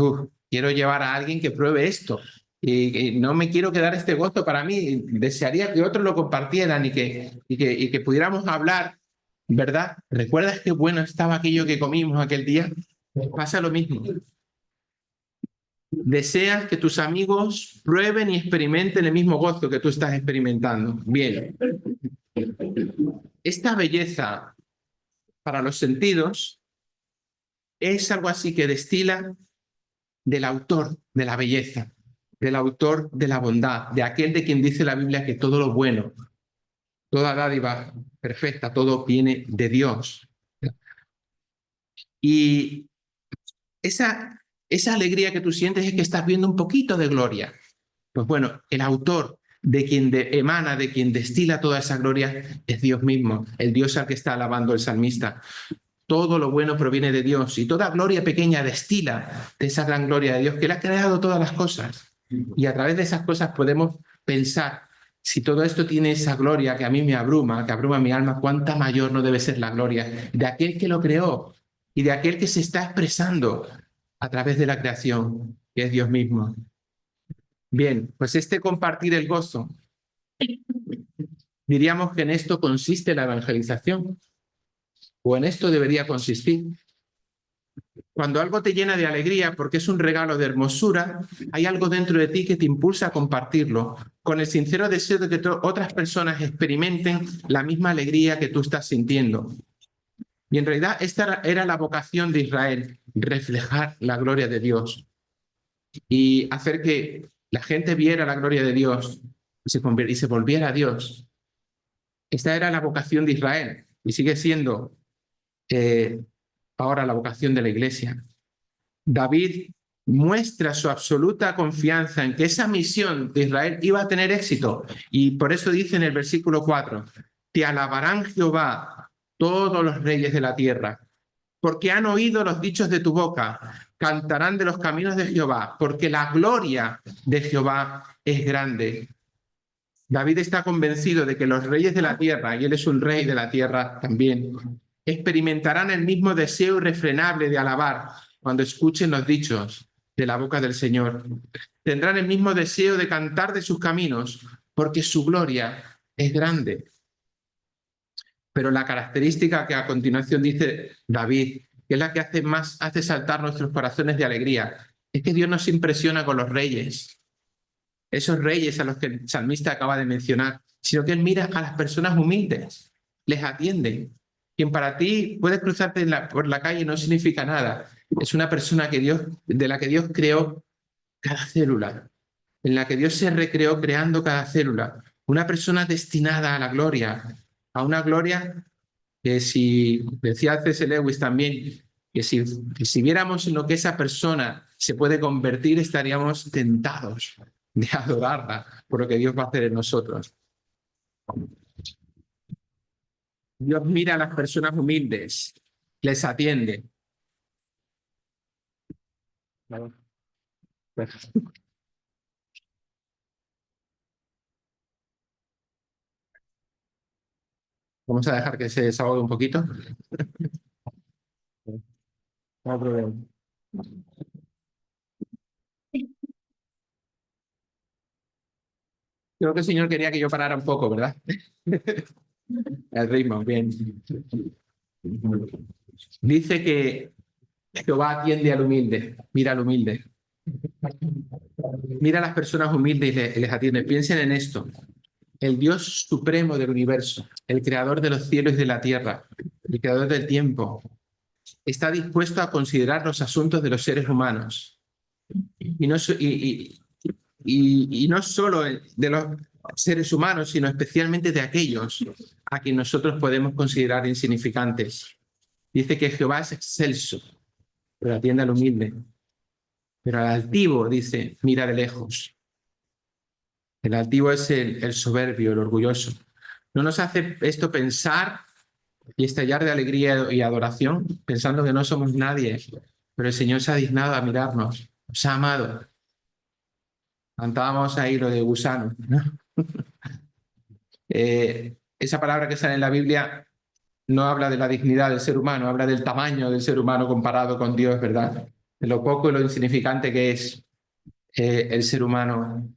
quiero llevar a alguien que pruebe esto. Y no me quiero quedar este gozo para mí. Desearía que otros lo compartieran y que pudiéramos hablar, ¿verdad? ¿Recuerdas qué bueno estaba aquello que comimos aquel día? Pasa lo mismo. Deseas que tus amigos prueben y experimenten el mismo gozo que tú estás experimentando. Bien. Esta belleza para los sentidos es algo así que destila del autor de la belleza, del autor de la bondad, de aquel de quien dice la Biblia que todo lo bueno, toda dádiva perfecta, todo viene de Dios. Y esa alegría que tú sientes es que estás viendo un poquito de gloria. Pues bueno, el autor de quien emana, de quien destila toda esa gloria, es Dios mismo, el Dios al que está alabando el salmista. Todo lo bueno proviene de Dios y toda gloria pequeña destila de esa gran gloria de Dios que le ha creado todas las cosas. Y a través de esas cosas podemos pensar, si todo esto tiene esa gloria que a mí me abruma, que abruma mi alma, cuánta mayor no debe ser la gloria de aquel que lo creó y de aquel que se está expresando a través de la creación, que es Dios mismo. Bien, pues este compartir el gozo, diríamos que en esto consiste la evangelización. O en esto debería consistir. Cuando algo te llena de alegría porque es un regalo de hermosura, hay algo dentro de ti que te impulsa a compartirlo, con el sincero deseo de que otras personas experimenten la misma alegría que tú estás sintiendo. Y en realidad esta era la vocación de Israel, reflejar la gloria de Dios y hacer que la gente viera la gloria de Dios y se volviera a Dios. Esta era la vocación de Israel y sigue siendo ahora la vocación de la Iglesia. David muestra su absoluta confianza en que esa misión de Israel iba a tener éxito y por eso dice en el versículo 4, Te alabarán, Jehová, todos los reyes de la tierra, porque han oído los dichos de tu boca, cantarán de los caminos de Jehová, porque la gloria de Jehová es grande. David está convencido de que los reyes de la tierra, y él es un rey de la tierra también, experimentarán el mismo deseo irrefrenable de alabar cuando escuchen los dichos de la boca del Señor. Tendrán el mismo deseo de cantar de sus caminos, porque su gloria es grande. Pero la característica que a continuación dice David, que es la que hace saltar nuestros corazones de alegría, es que Dios nos impresiona con los reyes, esos reyes a los que el salmista acaba de mencionar, sino que Él mira a las personas humildes, les atiende. Quien para ti puede cruzarte por la calle no significa nada, es una persona de la que Dios creó cada célula, en la que Dios se recreó creando cada célula, una persona destinada a la gloria, a una gloria que si, decía C.S. Lewis también, que si viéramos en lo que esa persona se puede convertir, estaríamos tentados de adorarla por lo que Dios va a hacer en nosotros. Dios mira a las personas humildes, les atiende. Vamos a dejar que se desahogue un poquito. No hay problema. Creo que el Señor quería que yo parara un poco, ¿verdad? El ritmo, bien. Dice que Jehová atiende al humilde, mira al humilde. Mira a las personas humildes y les atiende. Piensen en esto. El Dios supremo del universo, el creador de los cielos y de la tierra, el creador del tiempo, está dispuesto a considerar los asuntos de los seres humanos. Y no solo de los seres humanos, sino especialmente de aquellos a quienes nosotros podemos considerar insignificantes. Dice que Jehová es excelso, pero atiende al humilde. Pero al altivo, dice, mira de lejos. El altivo es el soberbio, el orgulloso. ¿No nos hace esto pensar y estallar de alegría y adoración, pensando que no somos nadie, pero el Señor se ha dignado a mirarnos, nos ha amado? Cantábamos ahí lo de gusano, ¿no? Esa palabra que sale en la Biblia no habla de la dignidad del ser humano, habla del tamaño del ser humano comparado con Dios, ¿verdad? De lo poco y lo insignificante que es el ser humano,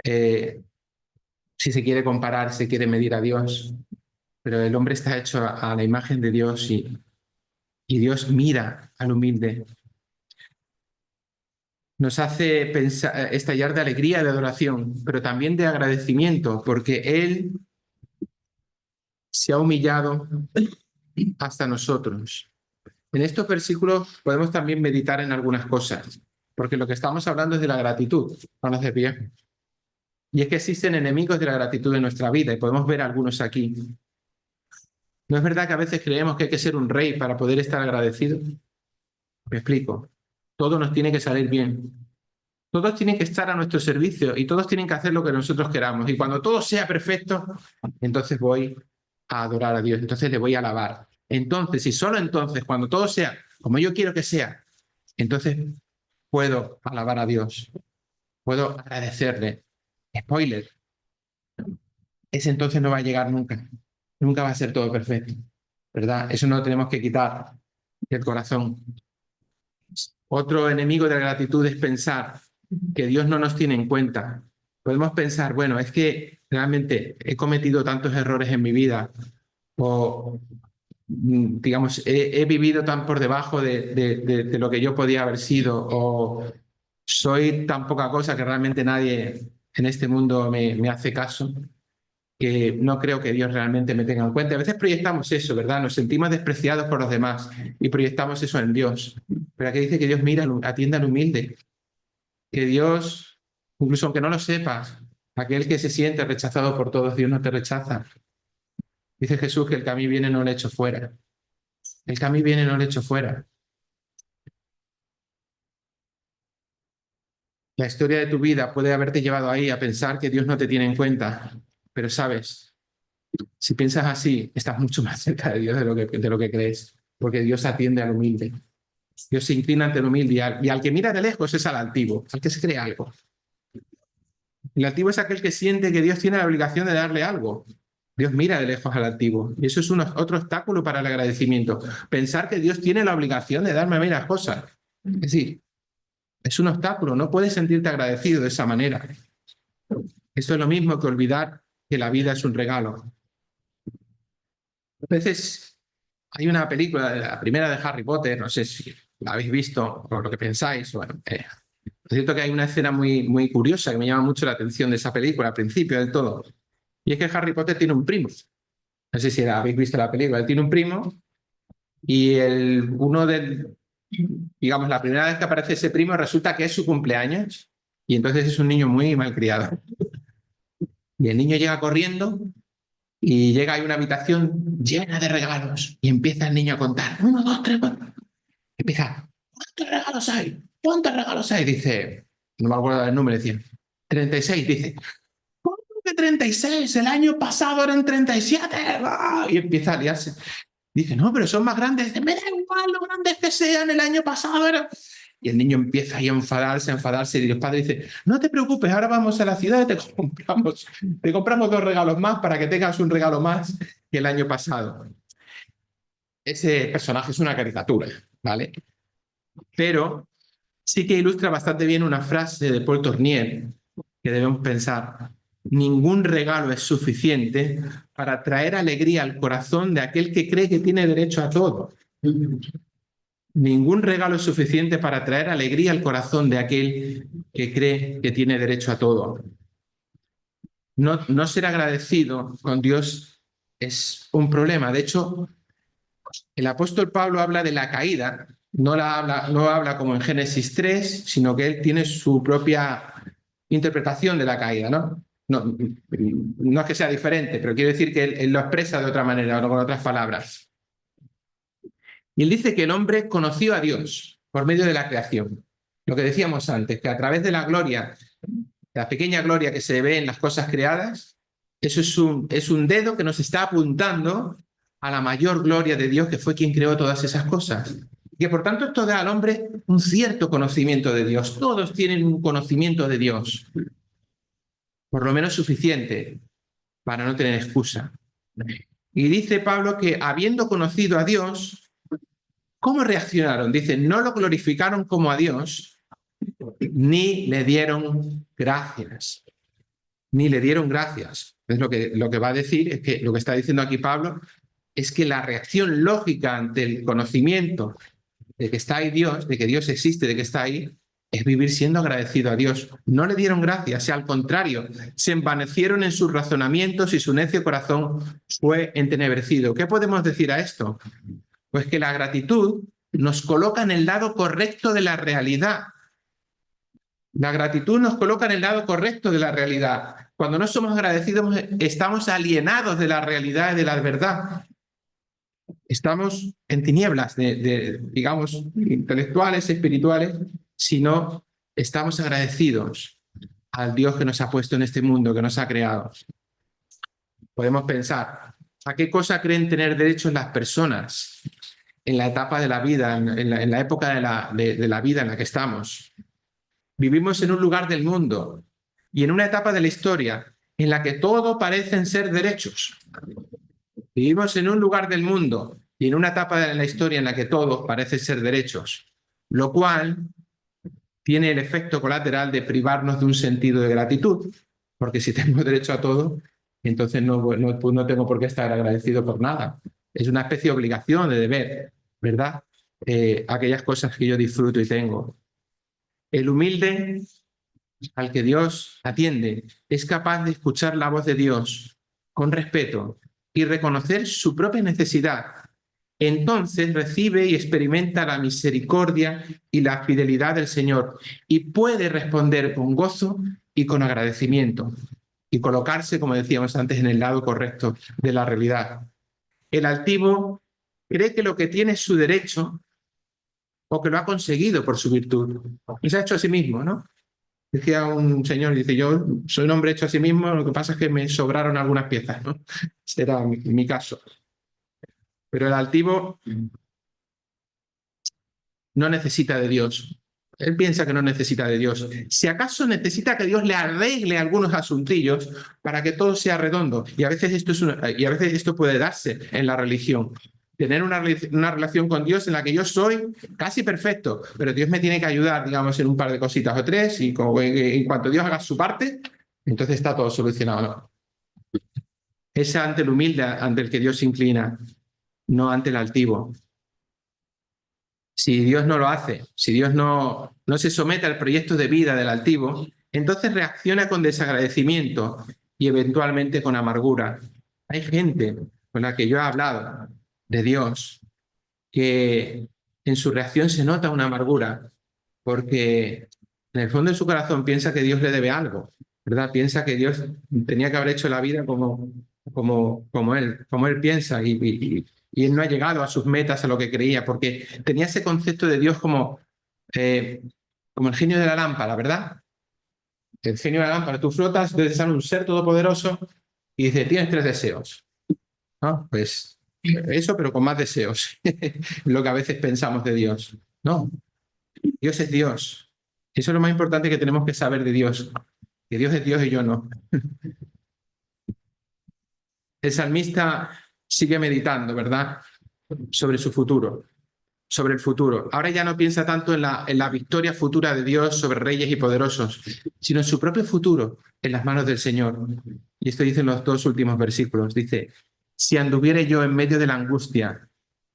si se quiere comparar, se quiere medir a Dios. Pero el hombre está hecho a la imagen de Dios y Dios mira al humilde. Nos hace pensar, estallar de alegría, de adoración, pero también de agradecimiento, porque Él se ha humillado hasta nosotros. En estos versículos podemos también meditar en algunas cosas, porque lo que estamos hablando es de la gratitud. Vamos de pie. Y es que existen enemigos de la gratitud en nuestra vida y podemos ver algunos aquí. ¿No es verdad que a veces creemos que hay que ser un rey para poder estar agradecido? Me explico. Todo nos tiene que salir bien. Todos tienen que estar a nuestro servicio y todos tienen que hacer lo que nosotros queramos. Y cuando todo sea perfecto, entonces voy a adorar a Dios, entonces le voy a alabar. Entonces, y solo entonces, cuando todo sea como yo quiero que sea, entonces puedo alabar a Dios, puedo agradecerle. Spoiler, ese entonces no va a llegar nunca. Nunca va a ser todo perfecto, ¿verdad? Eso no lo tenemos que quitar del corazón. Otro enemigo de la gratitud es pensar que Dios no nos tiene en cuenta. Podemos pensar, bueno, es que realmente he cometido tantos errores en mi vida o, digamos, he vivido tan por debajo de lo que yo podía haber sido o soy tan poca cosa que realmente nadie en este mundo me hace caso, que no creo que Dios realmente me tenga en cuenta. A veces proyectamos eso, ¿verdad? Nos sentimos despreciados por los demás y proyectamos eso en Dios. Pero aquí dice que Dios mira, atiende al humilde, que Dios, incluso aunque no lo sepas, aquel que se siente rechazado por todos, Dios no te rechaza. Dice Jesús que el que a mí viene no le echo fuera. El que a mí viene no le echo fuera. La historia de tu vida puede haberte llevado ahí a pensar que Dios no te tiene en cuenta, pero sabes, Si piensas así, estás mucho más cerca de Dios de lo que crees, porque Dios atiende al humilde. Dios se inclina ante el humilde y al que mira de lejos es al altivo, al que se cree algo. El altivo es aquel que siente que Dios tiene la obligación de darle algo. Dios mira de lejos al altivo. Y eso es otro obstáculo para el agradecimiento. Pensar que Dios tiene la obligación de darme a mí las cosas. Es decir, es un obstáculo. No puedes sentirte agradecido de esa manera. Esto es lo mismo que olvidar que la vida es un regalo. A veces hay una película, la primera de Harry Potter, no sé si la habéis visto o lo que pensáis. Bueno, es cierto que hay una escena muy curiosa que me llama mucho la atención de esa película, al principio del todo. Y es que Harry Potter tiene un primo. No sé si habéis visto la película. Él tiene un primo y digamos, la primera vez que aparece ese primo resulta que es su cumpleaños y entonces es un niño muy malcriado. Y el niño llega corriendo y llega a una habitación llena de regalos y empieza el niño a contar. Uno, dos, tres, cuatro. Empieza, ¿cuántos regalos hay? ¿Cuántos regalos hay? Dice, no me acuerdo del número, decía, 36. Dice, ¿cómo que 36? El año pasado eran 37. ¡Ah! Y empieza a liarse. Dice, no, pero son más grandes. Dice, me da igual lo grandes que sean, el año pasado era... Y el niño empieza ahí a enfadarse, y el padre dice, no te preocupes, ahora vamos a la ciudad y te compramos 2 regalos más para que tengas un regalo más que el año pasado. Ese personaje es una caricatura, ¿vale? Pero sí que ilustra bastante bien una frase de Paul Tournier que debemos pensar. Ningún regalo es suficiente para traer alegría al corazón de aquel que cree que tiene derecho a todo. Ningún regalo es suficiente para traer alegría al corazón de aquel que cree que tiene derecho a todo. No ser agradecido con Dios es un problema. De hecho, el apóstol Pablo habla de la caída, no habla como en Génesis 3, sino que él tiene su propia interpretación de la caída, ¿no? No es que sea diferente, pero quiero decir que él lo expresa de otra manera, o con otras palabras. Y él dice que el hombre conoció a Dios por medio de la creación. Lo que decíamos antes, que a través de la gloria, la pequeña gloria que se ve en las cosas creadas, eso es un dedo que nos está apuntando a la mayor gloria de Dios, que fue quien creó todas esas cosas. Y que por tanto esto da al hombre un cierto conocimiento de Dios. Todos tienen un conocimiento de Dios, por lo menos suficiente para no tener excusa. Y dice Pablo que habiendo conocido a Dios, ¿cómo reaccionaron? Dice, no lo glorificaron como a Dios, ni le dieron gracias. Ni le dieron gracias. Entonces, lo que va a decir es que lo que está diciendo aquí Pablo es que la reacción lógica ante el conocimiento de que está ahí Dios, de que Dios existe, de que está ahí, es vivir siendo agradecido a Dios. No le dieron gracias, al contrario, se envanecieron en sus razonamientos y su necio corazón fue entenebrecido. ¿Qué podemos decir a esto? Pues que la gratitud nos coloca en el lado correcto de la realidad. La gratitud nos coloca en el lado correcto de la realidad. Cuando no somos agradecidos, estamos alienados de la realidad y de la verdad. Estamos en tinieblas, digamos, intelectuales, espirituales, si no estamos agradecidos al Dios que nos ha puesto en este mundo, que nos ha creado. Podemos pensar, ¿a qué cosa creen tener derechos las personas en la etapa de la vida, en la época de la vida en la que estamos? Vivimos en un lugar del mundo y en una etapa de la historia en la que todo parecen ser derechos. Vivimos en un lugar del mundo y en una etapa de la historia en la que todo parece ser derechos, lo cual tiene el efecto colateral de privarnos de un sentido de gratitud, porque si tengo derecho a todo, entonces no tengo por qué estar agradecido por nada. Es una especie de obligación, de deber, ¿verdad? Aquellas cosas que yo disfruto y tengo. El humilde al que Dios atiende es capaz de escuchar la voz de Dios con respeto y reconocer su propia necesidad. Entonces recibe y experimenta la misericordia y la fidelidad del Señor y puede responder con gozo y con agradecimiento y colocarse, como decíamos antes, en el lado correcto de la realidad. El altivo cree que lo que tiene es su derecho o que lo ha conseguido por su virtud. Y se ha hecho a sí mismo, ¿no? Decía un señor, dice, yo soy un hombre hecho a sí mismo, lo que pasa es que me sobraron algunas piezas, ¿no? Ese era mi caso. Pero el altivo no necesita de Dios. Él piensa que no necesita de Dios. Si acaso necesita que Dios le arregle algunos asuntillos para que todo sea redondo. Y a veces esto puede darse en la religión. Tener una relación con Dios en la que yo soy casi perfecto, pero Dios me tiene que ayudar, digamos, en un par de cositas o tres, y en cuanto Dios haga su parte, entonces está todo solucionado. No. Es ante el humilde ante el que Dios se inclina, no ante el altivo. Si Dios no lo hace, si Dios no se somete al proyecto de vida del altivo, entonces reacciona con desagradecimiento y eventualmente con amargura. Hay gente con la que yo he hablado de Dios que en su reacción se nota una amargura porque en el fondo de su corazón piensa que Dios le debe algo, ¿verdad? Piensa que Dios tenía que haber hecho la vida como él piensa y él no ha llegado a sus metas, a lo que creía, porque tenía ese concepto de Dios eh, como el genio de la lámpara, ¿verdad? El genio de la lámpara, tú frotas, entonces sale un ser todopoderoso y dice, tienes 3 deseos. ¿No? Pues eso, pero con más deseos, lo que a veces pensamos de Dios. No, Dios es Dios. Eso es lo más importante que tenemos que saber de Dios, que Dios es Dios y yo no. El salmista sigue meditando, ¿verdad? Sobre su futuro, sobre el futuro. Ahora ya no piensa tanto en la victoria futura de Dios sobre reyes y poderosos, sino en su propio futuro, en las manos del Señor. Y esto dice en los 2 últimos versículos. Dice, si anduviere yo en medio de la angustia,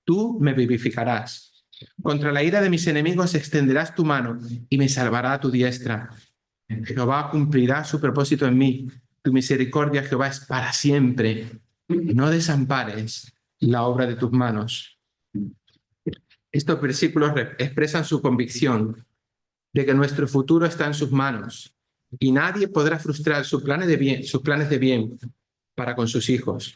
tú me vivificarás. Contra la ira de mis enemigos extenderás tu mano y me salvará tu diestra. Jehová cumplirá su propósito en mí. Tu misericordia, Jehová, es para siempre. No desampares la obra de tus manos. Estos versículos expresan su convicción de que nuestro futuro está en sus manos y nadie podrá frustrar sus planes de bien para con sus hijos.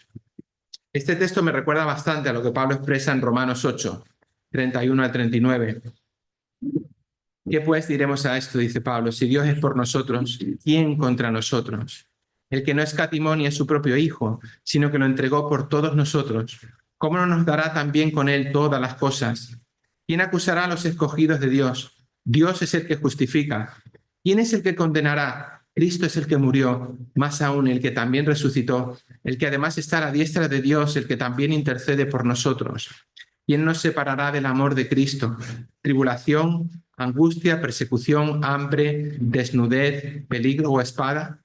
Este texto me recuerda bastante a lo que Pablo expresa en Romanos 8, 31 al 39. ¿Qué pues diremos a esto? Dice Pablo, si Dios es por nosotros, ¿quién contra nosotros? El que no escatimó ni a su propio Hijo, sino que lo entregó por todos nosotros, ¿cómo no nos dará también con él todas las cosas? ¿Quién acusará a los escogidos de Dios? Dios es el que justifica. ¿Quién es el que condenará? Cristo es el que murió, más aún el que también resucitó, el que además está a la diestra de Dios, el que también intercede por nosotros. ¿Quién nos separará del amor de Cristo? ¿Tribulación, angustia, persecución, hambre, desnudez, peligro o espada?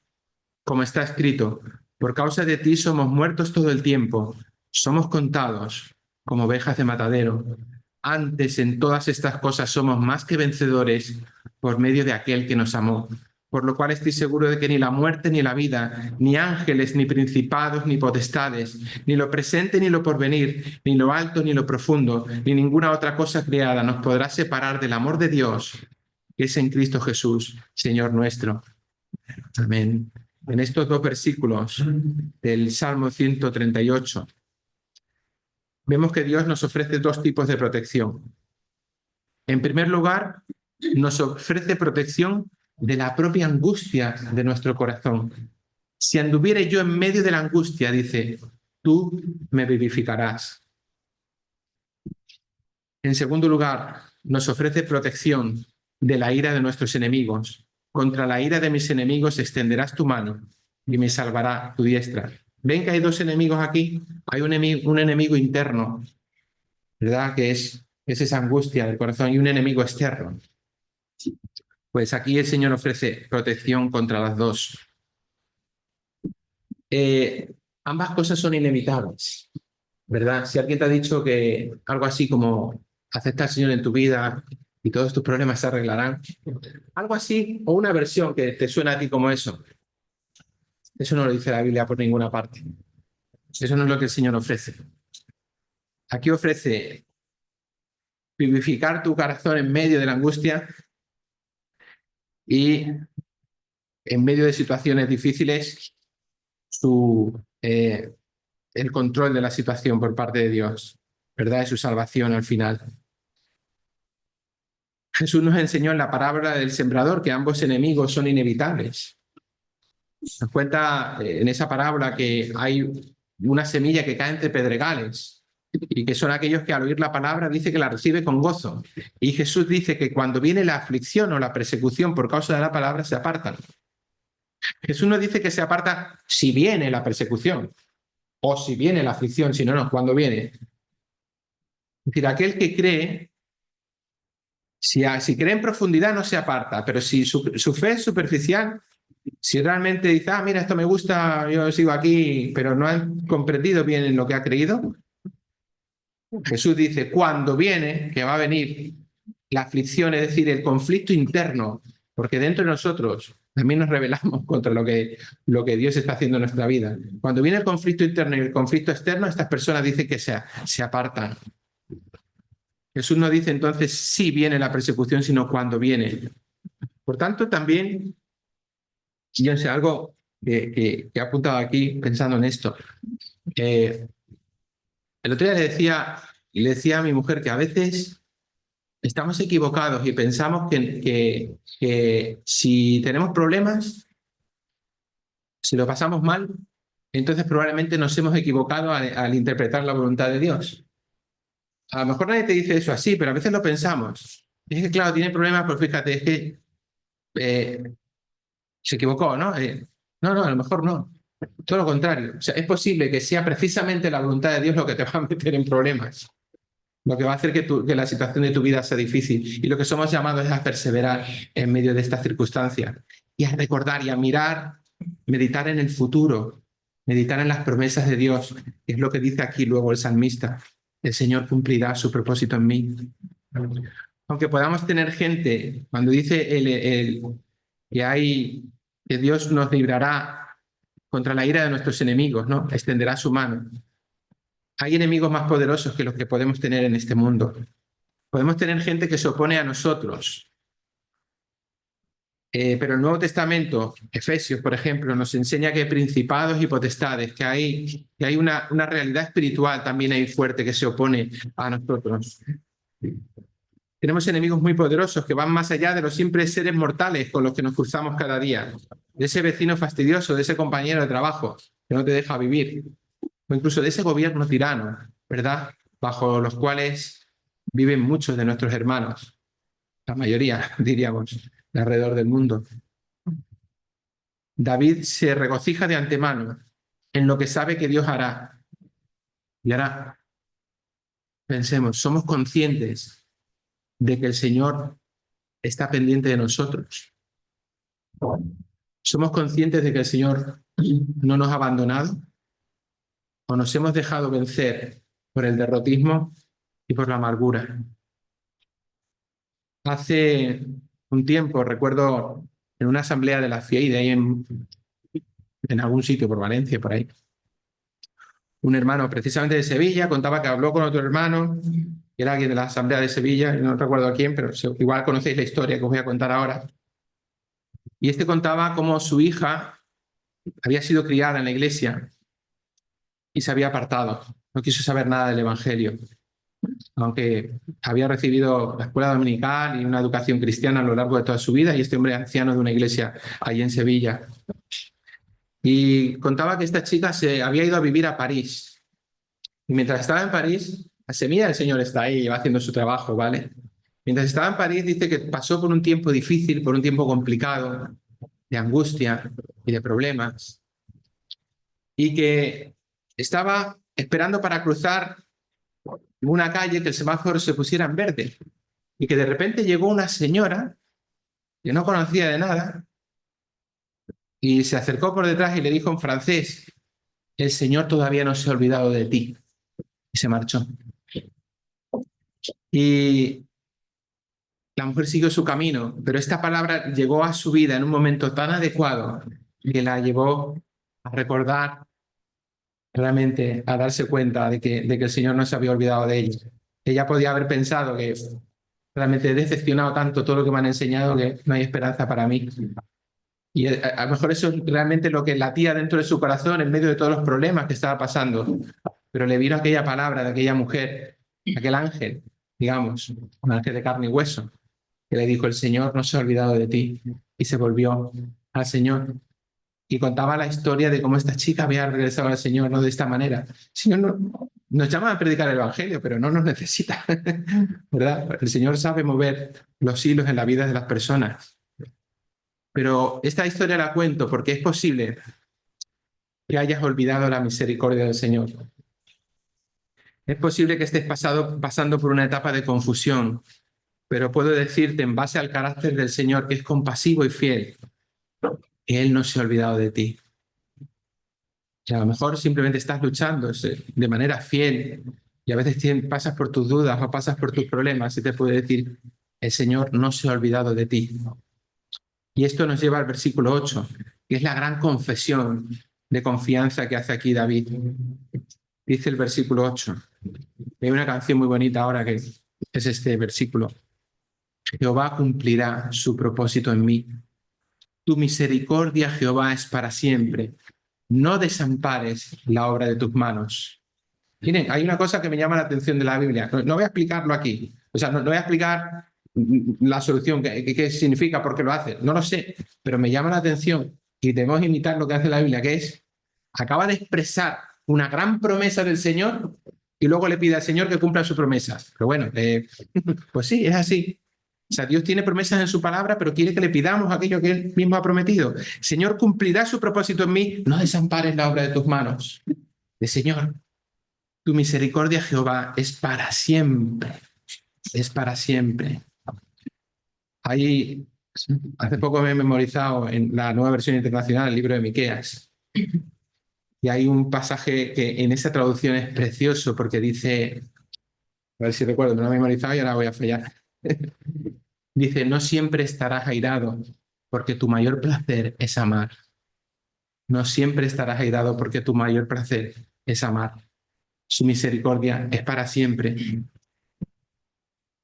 Como está escrito, por causa de ti somos muertos todo el tiempo, somos contados como ovejas de matadero. Antes en todas estas cosas somos más que vencedores por medio de aquel que nos amó. Por lo cual estoy seguro de que ni la muerte ni la vida, ni ángeles, ni principados, ni potestades, ni lo presente ni lo porvenir, ni lo alto ni lo profundo, ni ninguna otra cosa creada nos podrá separar del amor de Dios, que es en Cristo Jesús, Señor nuestro. Amén. En estos 2 versículos del Salmo 138, vemos que Dios nos ofrece 2 tipos de protección. En primer lugar, nos ofrece protección de la propia angustia de nuestro corazón. Si anduviere yo en medio de la angustia, dice, tú me vivificarás. En segundo lugar, nos ofrece protección de la ira de nuestros enemigos. Contra la ira de mis enemigos extenderás tu mano y me salvará tu diestra. ¿Ven que hay 2 enemigos aquí? Hay un enemigo interno, ¿verdad? Que es esa angustia del corazón, y un enemigo externo. Pues aquí el Señor ofrece protección contra las dos. Ambas cosas son inevitables, ¿verdad? Si alguien te ha dicho que algo así como acepta al Señor en tu vida y todos tus problemas se arreglarán, algo así, o una versión que te suena a ti como eso no lo dice la Biblia por ninguna parte. Eso no es lo que el Señor ofrece. Aquí ofrece vivificar tu corazón en medio de la angustia y en medio de situaciones difíciles, el control de la situación por parte de Dios, ¿verdad? Es su salvación al final. Jesús nos enseñó en la parábola del sembrador que ambos enemigos son inevitables. Nos cuenta en esa parábola que hay una semilla que cae entre pedregales y que son aquellos que al oír la palabra dice que la recibe con gozo. Y Jesús dice que cuando viene la aflicción o la persecución por causa de la palabra se apartan. Jesús no dice que se aparta si viene la persecución o si viene la aflicción, sino no, cuando viene. Es decir, aquel que cree, si cree en profundidad no se aparta, pero si su fe es superficial, si realmente dice, ah, mira, esto me gusta, yo sigo aquí, pero no han comprendido bien lo que ha creído, Jesús dice, cuando viene, que va a venir la aflicción, es decir, el conflicto interno, porque dentro de nosotros también nos rebelamos contra lo que Dios está haciendo en nuestra vida. Cuando viene el conflicto interno y el conflicto externo, estas personas dicen que se apartan. Jesús no dice entonces si viene la persecución, sino cuando viene. Por tanto, también, yo sé, algo que he apuntado aquí pensando en esto. El otro día le decía a mi mujer que a veces estamos equivocados y pensamos que si tenemos problemas, si lo pasamos mal, entonces probablemente nos hemos equivocado al interpretar la voluntad de Dios. A lo mejor nadie te dice eso así, pero a veces lo pensamos. Es que, claro, tiene problemas, pues fíjate, es que se equivocó, ¿no? No, a lo mejor no. Todo lo contrario. O sea, es posible que sea precisamente la voluntad de Dios lo que te va a meter en problemas, lo que va a hacer que la situación de tu vida sea difícil. Y lo que somos llamados es a perseverar en medio de estas circunstancias y a recordar y a mirar, meditar en el futuro, meditar en las promesas de Dios, que es lo que dice aquí luego el salmista. El Señor cumplirá su propósito en mí. Aunque podamos tener gente, cuando dice que Dios nos librará contra la ira de nuestros enemigos, ¿no? Extenderá su mano. Hay enemigos más poderosos que los que podemos tener en este mundo. Podemos tener gente que se opone a nosotros. Pero el Nuevo Testamento, Efesios, por ejemplo, nos enseña que hay principados y potestades, que hay una realidad espiritual también ahí fuerte que se opone a nosotros. Tenemos enemigos muy poderosos que van más allá de los simples seres mortales con los que nos cruzamos cada día, de ese vecino fastidioso, de ese compañero de trabajo que no te deja vivir, o incluso de ese gobierno tirano, ¿verdad? Bajo los cuales viven muchos de nuestros hermanos, la mayoría, diríamos, de alrededor del mundo. David se regocija de antemano en lo que sabe que Dios hará. Y hará. Pensemos, somos conscientes de que el Señor está pendiente de nosotros. Somos conscientes de que el Señor no nos ha abandonado o nos hemos dejado vencer por el derrotismo y por la amargura. Hace un tiempo, recuerdo, en una asamblea de la FIEI, de ahí en algún sitio por Valencia, por ahí, un hermano precisamente de Sevilla contaba que habló con otro hermano, que era alguien de la asamblea de Sevilla, no recuerdo a quién, pero igual conocéis la historia que os voy a contar ahora. Y este contaba cómo su hija había sido criada en la iglesia y se había apartado, no quiso saber nada del Evangelio, aunque había recibido la escuela dominical y una educación cristiana a lo largo de toda su vida, y este hombre anciano de una iglesia allí en Sevilla. Y contaba que esta chica se había ido a vivir a París. Y mientras estaba en París, la semilla del Señor está ahí y va haciendo su trabajo, ¿vale? Mientras estaba en París, dice que pasó por un tiempo difícil, por un tiempo complicado, de angustia y de problemas, y que estaba esperando para cruzar una calle que el semáforo se pusiera en verde, y que de repente llegó una señora que no conocía de nada y se acercó por detrás y le dijo en francés: el Señor todavía no se ha olvidado de ti. Y se marchó. Y la mujer siguió su camino, pero esta palabra llegó a su vida en un momento tan adecuado que la llevó a recordar, realmente a darse cuenta de que el Señor no se había olvidado de ella. Ella podía haber pensado que realmente he decepcionado tanto todo lo que me han enseñado que no hay esperanza para mí. Y a lo mejor eso es realmente lo que latía dentro de su corazón en medio de todos los problemas que estaba pasando. Pero le vino aquella palabra de aquella mujer, aquel ángel, digamos, un ángel de carne y hueso, que le dijo: el Señor no se ha olvidado de ti, y se volvió al Señor. Y contaba la historia de cómo esta chica había regresado al Señor, no de esta manera. El Señor nos llama a predicar el Evangelio, pero no nos necesita, ¿verdad? El Señor sabe mover los hilos en la vida de las personas. Pero esta historia la cuento porque es posible que hayas olvidado la misericordia del Señor. Es posible que estés pasando por una etapa de confusión, pero puedo decirte, en base al carácter del Señor, que es compasivo y fiel, que Él no se ha olvidado de ti. Que a lo mejor simplemente estás luchando de manera fiel y a veces pasas por tus dudas o pasas por tus problemas y te puede decir: el Señor no se ha olvidado de ti. Y esto nos lleva al versículo 8, que es la gran confesión de confianza que hace aquí David. Dice el versículo 8. Hay una canción muy bonita ahora que es este versículo: Jehová cumplirá su propósito en mí. Tu misericordia, Jehová, es para siempre. No desampares la obra de tus manos. Miren, hay una cosa que me llama la atención de la Biblia. No voy a explicarlo aquí. O sea, no voy a explicar la solución, qué significa, por qué lo hace. No lo sé, pero me llama la atención y debemos imitar lo que hace la Biblia, que es: acaba de expresar una gran promesa del Señor y luego le pide al Señor que cumpla su promesa. Pero bueno, pues sí, es así. O sea, Dios tiene promesas en su palabra, pero quiere que le pidamos aquello que Él mismo ha prometido. Señor, cumplirá su propósito en mí, no desampares la obra de tus manos. De Señor, tu misericordia, Jehová, es para siempre. Es para siempre. Ahí, hace poco me he memorizado en la Nueva Versión Internacional el libro de Miqueas. Y hay un pasaje que en esa traducción es precioso porque dice, a ver si recuerdo, me lo he memorizado y ahora voy a fallar. Dice: no siempre estarás airado, porque tu mayor placer es amar. No siempre estarás airado, porque tu mayor placer es amar. Su misericordia es para siempre.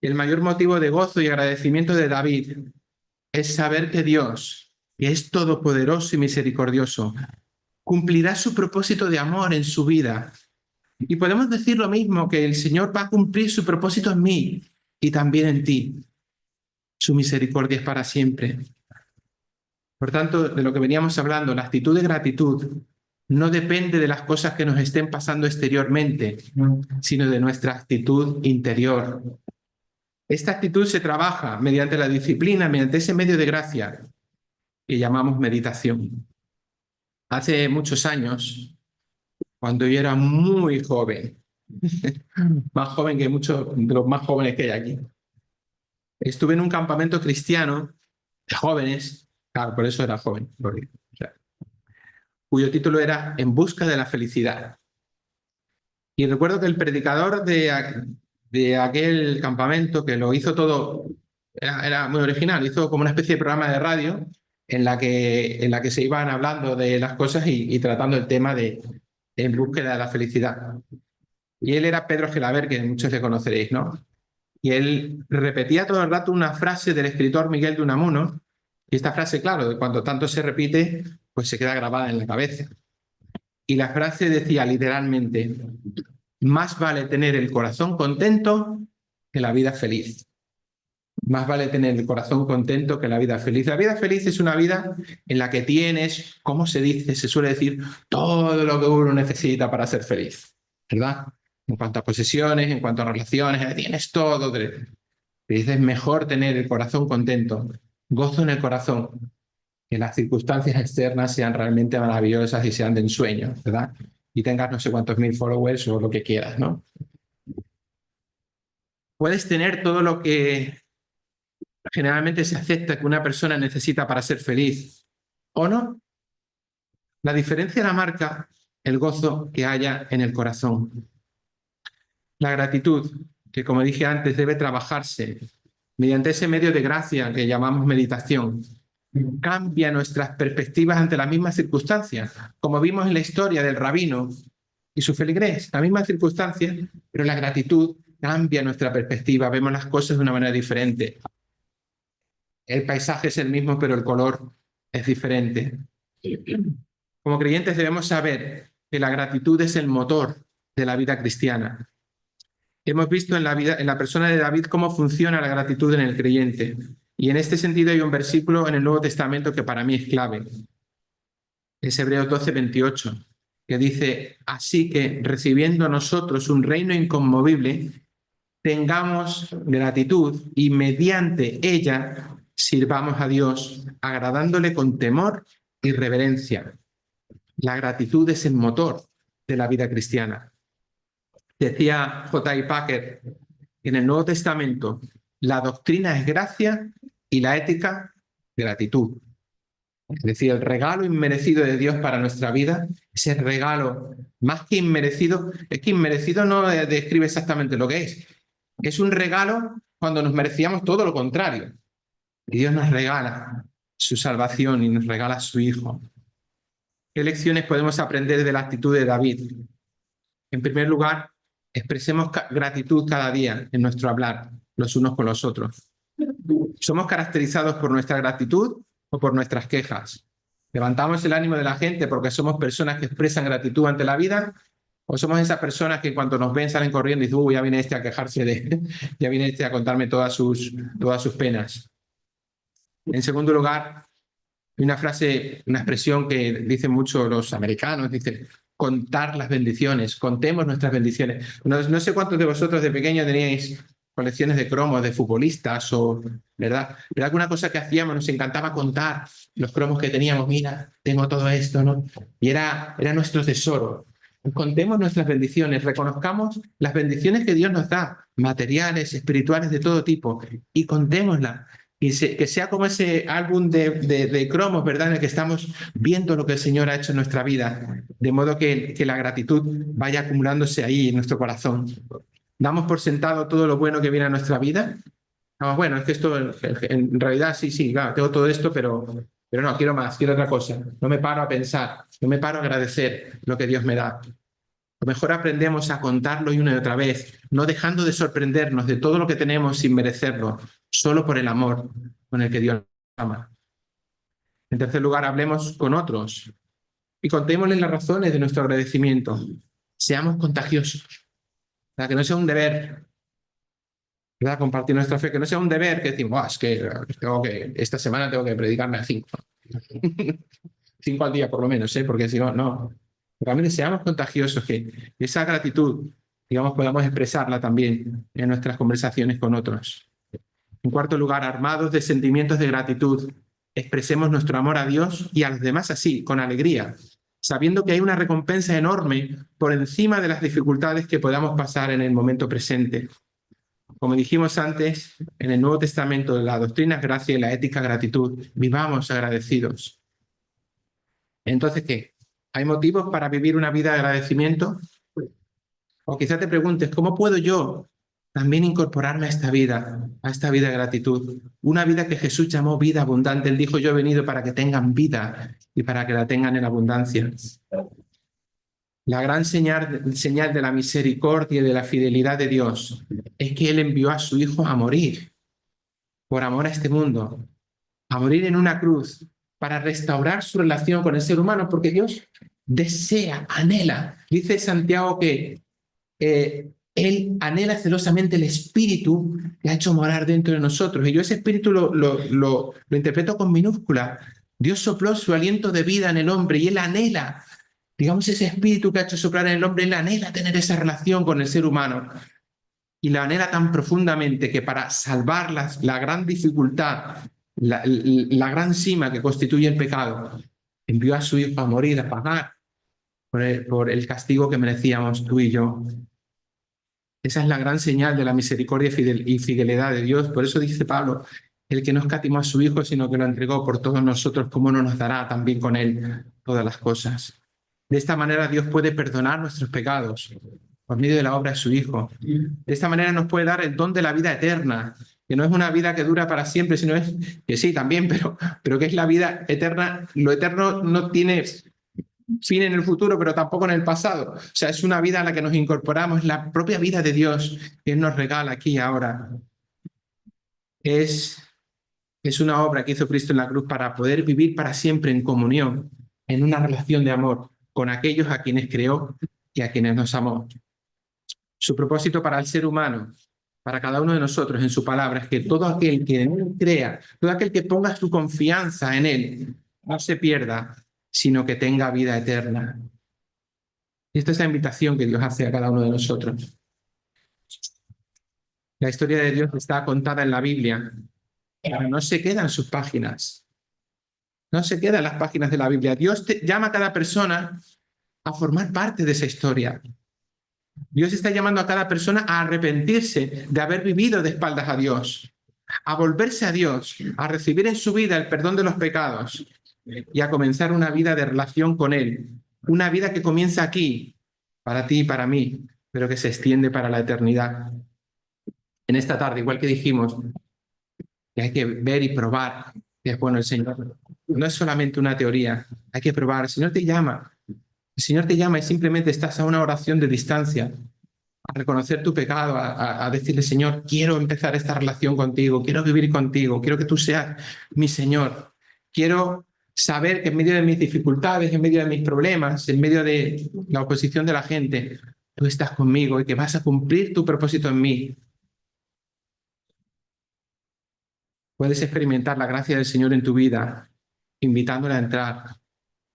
El mayor motivo de gozo y agradecimiento de David es saber que Dios, que es todopoderoso y misericordioso, cumplirá su propósito de amor en su vida. Y podemos decir lo mismo, que el Señor va a cumplir su propósito en mí y también en ti. Su misericordia es para siempre. Por tanto, de lo que veníamos hablando, la actitud de gratitud no depende de las cosas que nos estén pasando exteriormente, sino de nuestra actitud interior. Esta actitud se trabaja mediante la disciplina, mediante ese medio de gracia que llamamos meditación. Hace muchos años, cuando yo era muy joven, más joven que muchos de los más jóvenes que hay aquí, estuve en un campamento cristiano de jóvenes, claro, por eso era joven, cuyo título era En busca de la felicidad. Y recuerdo que el predicador de aquel campamento, que lo hizo todo, era muy original, hizo como una especie de programa de radio en la que se iban hablando de las cosas y tratando el tema de En búsqueda de la felicidad. Y él era Pedro Gelaber, que muchos le conoceréis, ¿no? Y él repetía todo el rato una frase del escritor Miguel de Unamuno, y esta frase, claro, de cuando tanto se repite, pues se queda grabada en la cabeza. Y la frase decía literalmente: más vale tener el corazón contento que la vida feliz. Más vale tener el corazón contento que la vida feliz. La vida feliz es una vida en la que tienes, ¿cómo se dice? Se suele decir todo lo que uno necesita para ser feliz, ¿verdad? En cuanto a posesiones, en cuanto a relaciones, tienes todo. Te dices: mejor tener el corazón contento, gozo en el corazón, que las circunstancias externas sean realmente maravillosas y sean de ensueño, ¿verdad? Y tengas no sé cuántos mil followers o lo que quieras, ¿no? Puedes tener todo lo que generalmente se acepta que una persona necesita para ser feliz, ¿o no? La diferencia la marca el gozo que haya en el corazón. La gratitud, que como dije antes, debe trabajarse mediante ese medio de gracia que llamamos meditación, cambia nuestras perspectivas ante las mismas circunstancias, como vimos en la historia del rabino y su feligrés, las mismas circunstancias, pero la gratitud cambia nuestra perspectiva, vemos las cosas de una manera diferente. El paisaje es el mismo, pero el color es diferente. Como creyentes debemos saber que la gratitud es el motor de la vida cristiana. Hemos visto en la vida, en la persona de David, cómo funciona la gratitud en el creyente. Y en este sentido hay un versículo en el Nuevo Testamento que para mí es clave. Es Hebreos 12:28, que dice: así que recibiendo nosotros un reino inconmovible, tengamos gratitud y mediante ella sirvamos a Dios, agradándole con temor y reverencia. La gratitud es el motor de la vida cristiana. Decía J.I. Packer que en el Nuevo Testamento la doctrina es gracia y la ética gratitud. Es decir, el regalo inmerecido de Dios para nuestra vida, ese regalo más que inmerecido, es que inmerecido no describe exactamente lo que es. Es un regalo cuando nos merecíamos todo lo contrario. Y Dios nos regala su salvación y nos regala a su Hijo. ¿Qué lecciones podemos aprender de la actitud de David? En primer lugar, expresemos gratitud cada día en nuestro hablar, los unos con los otros. ¿Somos caracterizados por nuestra gratitud o por nuestras quejas? ¿Levantamos el ánimo de la gente porque somos personas que expresan gratitud ante la vida? ¿O somos esas personas que cuando nos ven salen corriendo y dicen: ya viene este a quejarse ya viene este a contarme todas sus penas? En segundo lugar, hay una frase, una expresión que dicen mucho los americanos, dice: contar las bendiciones, contemos nuestras bendiciones. No sé cuántos de vosotros de pequeño teníais colecciones de cromos de futbolistas o, ¿verdad? ¿Verdad que una cosa que hacíamos, nos encantaba contar los cromos que teníamos? Mira, tengo todo esto, ¿no? Y era nuestro tesoro. Contemos nuestras bendiciones, reconozcamos las bendiciones que Dios nos da, materiales, espirituales, de todo tipo, y contémoslas. Y que sea como ese álbum de cromos, ¿verdad? En el que estamos viendo lo que el Señor ha hecho en nuestra vida, de modo que la gratitud vaya acumulándose ahí en nuestro corazón. ¿Damos por sentado todo lo bueno que viene a nuestra vida? No, bueno, es que esto en realidad sí, claro, tengo todo esto, pero no, quiero más, quiero otra cosa. No me paro a pensar, no me paro a agradecer lo que Dios me da. A lo mejor aprendemos a contarlo y una y otra vez, no dejando de sorprendernos de todo lo que tenemos sin merecerlo, solo por el amor con el que Dios nos ama. En tercer lugar, hablemos con otros y contémosles las razones de nuestro agradecimiento. Seamos contagiosos, para que no sea un deber, ¿verdad? Compartir nuestra fe, que no sea un deber que decimos: es que esta semana tengo que predicarme a 5. 5 al día por lo menos, porque si no, no. Realmente seamos contagiosos, que esa gratitud, digamos, podamos expresarla también en nuestras conversaciones con otros. En cuarto lugar, armados de sentimientos de gratitud, expresemos nuestro amor a Dios y a los demás así, con alegría, sabiendo que hay una recompensa enorme por encima de las dificultades que podamos pasar en el momento presente. Como dijimos antes, en el Nuevo Testamento, la doctrina es gracia y la ética gratitud. Vivamos agradecidos. Entonces, ¿qué? ¿Hay motivos para vivir una vida de agradecimiento? O quizá te preguntes: ¿cómo puedo yo también incorporarme a esta vida de gratitud? Una vida que Jesús llamó vida abundante. Él dijo: yo he venido para que tengan vida y para que la tengan en abundancia. La gran señal de la misericordia y de la fidelidad de Dios es que Él envió a su Hijo a morir por amor a este mundo, a morir en una cruz para restaurar su relación con el ser humano, porque Dios desea, anhela. Dice Santiago que Él anhela celosamente el Espíritu que ha hecho morar dentro de nosotros. Y yo ese Espíritu lo interpreto con minúscula. Dios sopló su aliento de vida en el hombre y Él anhela, digamos, ese Espíritu que ha hecho soplar en el hombre, Él anhela tener esa relación con el ser humano. Y la anhela tan profundamente que para salvar la gran dificultad, la gran cima que constituye el pecado, envió a su Hijo a morir, a pagar por el castigo que merecíamos tú y yo. Esa es la gran señal de la misericordia y fidelidad de Dios. Por eso dice Pablo: el que no escatimó a su Hijo, sino que lo entregó por todos nosotros, ¿cómo no nos dará también con Él todas las cosas? De esta manera Dios puede perdonar nuestros pecados por medio de la obra de su Hijo. De esta manera nos puede dar el don de la vida eterna, que no es una vida que dura para siempre, sino es que sí, también, pero que es la vida eterna. Lo eterno no tiene fin en el futuro, pero tampoco en el pasado. O sea, es una vida a la que nos incorporamos, la propia vida de Dios que Él nos regala aquí y ahora. Es una obra que hizo Cristo en la cruz para poder vivir para siempre en comunión, en una relación de amor con aquellos a quienes creó y a quienes nos amó. Su propósito para el ser humano, para cada uno de nosotros en su palabra, es que todo aquel que en él crea, todo aquel que ponga su confianza en él, no se pierda, sino que tenga vida eterna. Y esta es la invitación que Dios hace a cada uno de nosotros. La historia de Dios está contada en la Biblia, pero no se queda en sus páginas. No se queda en las páginas de la Biblia. Dios llama a cada persona a formar parte de esa historia. Dios está llamando a cada persona a arrepentirse de haber vivido de espaldas a Dios, a volverse a Dios, a recibir en su vida el perdón de los pecados y a comenzar una vida de relación con Él. Una vida que comienza aquí, para ti y para mí, pero que se extiende para la eternidad. En esta tarde, igual que dijimos, que hay que ver y probar que es bueno el Señor. No es solamente una teoría, hay que probar. El Señor te llama. El Señor te llama y simplemente estás a una oración de distancia, a reconocer tu pecado, a decirle, Señor, quiero empezar esta relación contigo, quiero vivir contigo, quiero que tú seas mi Señor. Quiero saber que en medio de mis dificultades, en medio de mis problemas, en medio de la oposición de la gente, tú estás conmigo y que vas a cumplir tu propósito en mí. Puedes experimentar la gracia del Señor en tu vida, invitándole a entrar,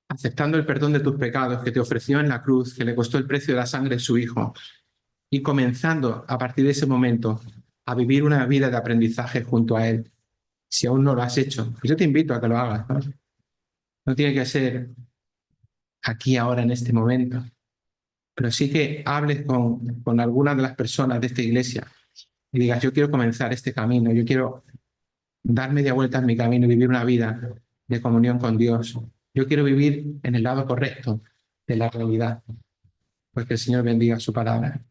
aceptando el perdón de tus pecados que te ofreció en la cruz, que le costó el precio de la sangre de su Hijo, y comenzando a partir de ese momento a vivir una vida de aprendizaje junto a Él. Si aún no lo has hecho, pues yo te invito a que lo hagas. No tiene que ser aquí, ahora, en este momento, pero sí que hables con alguna de las personas de esta iglesia y digas, yo quiero comenzar este camino, yo quiero dar media vuelta en mi camino y vivir una vida de comunión con Dios. Yo quiero vivir en el lado correcto de la realidad. Pues que el Señor bendiga su palabra.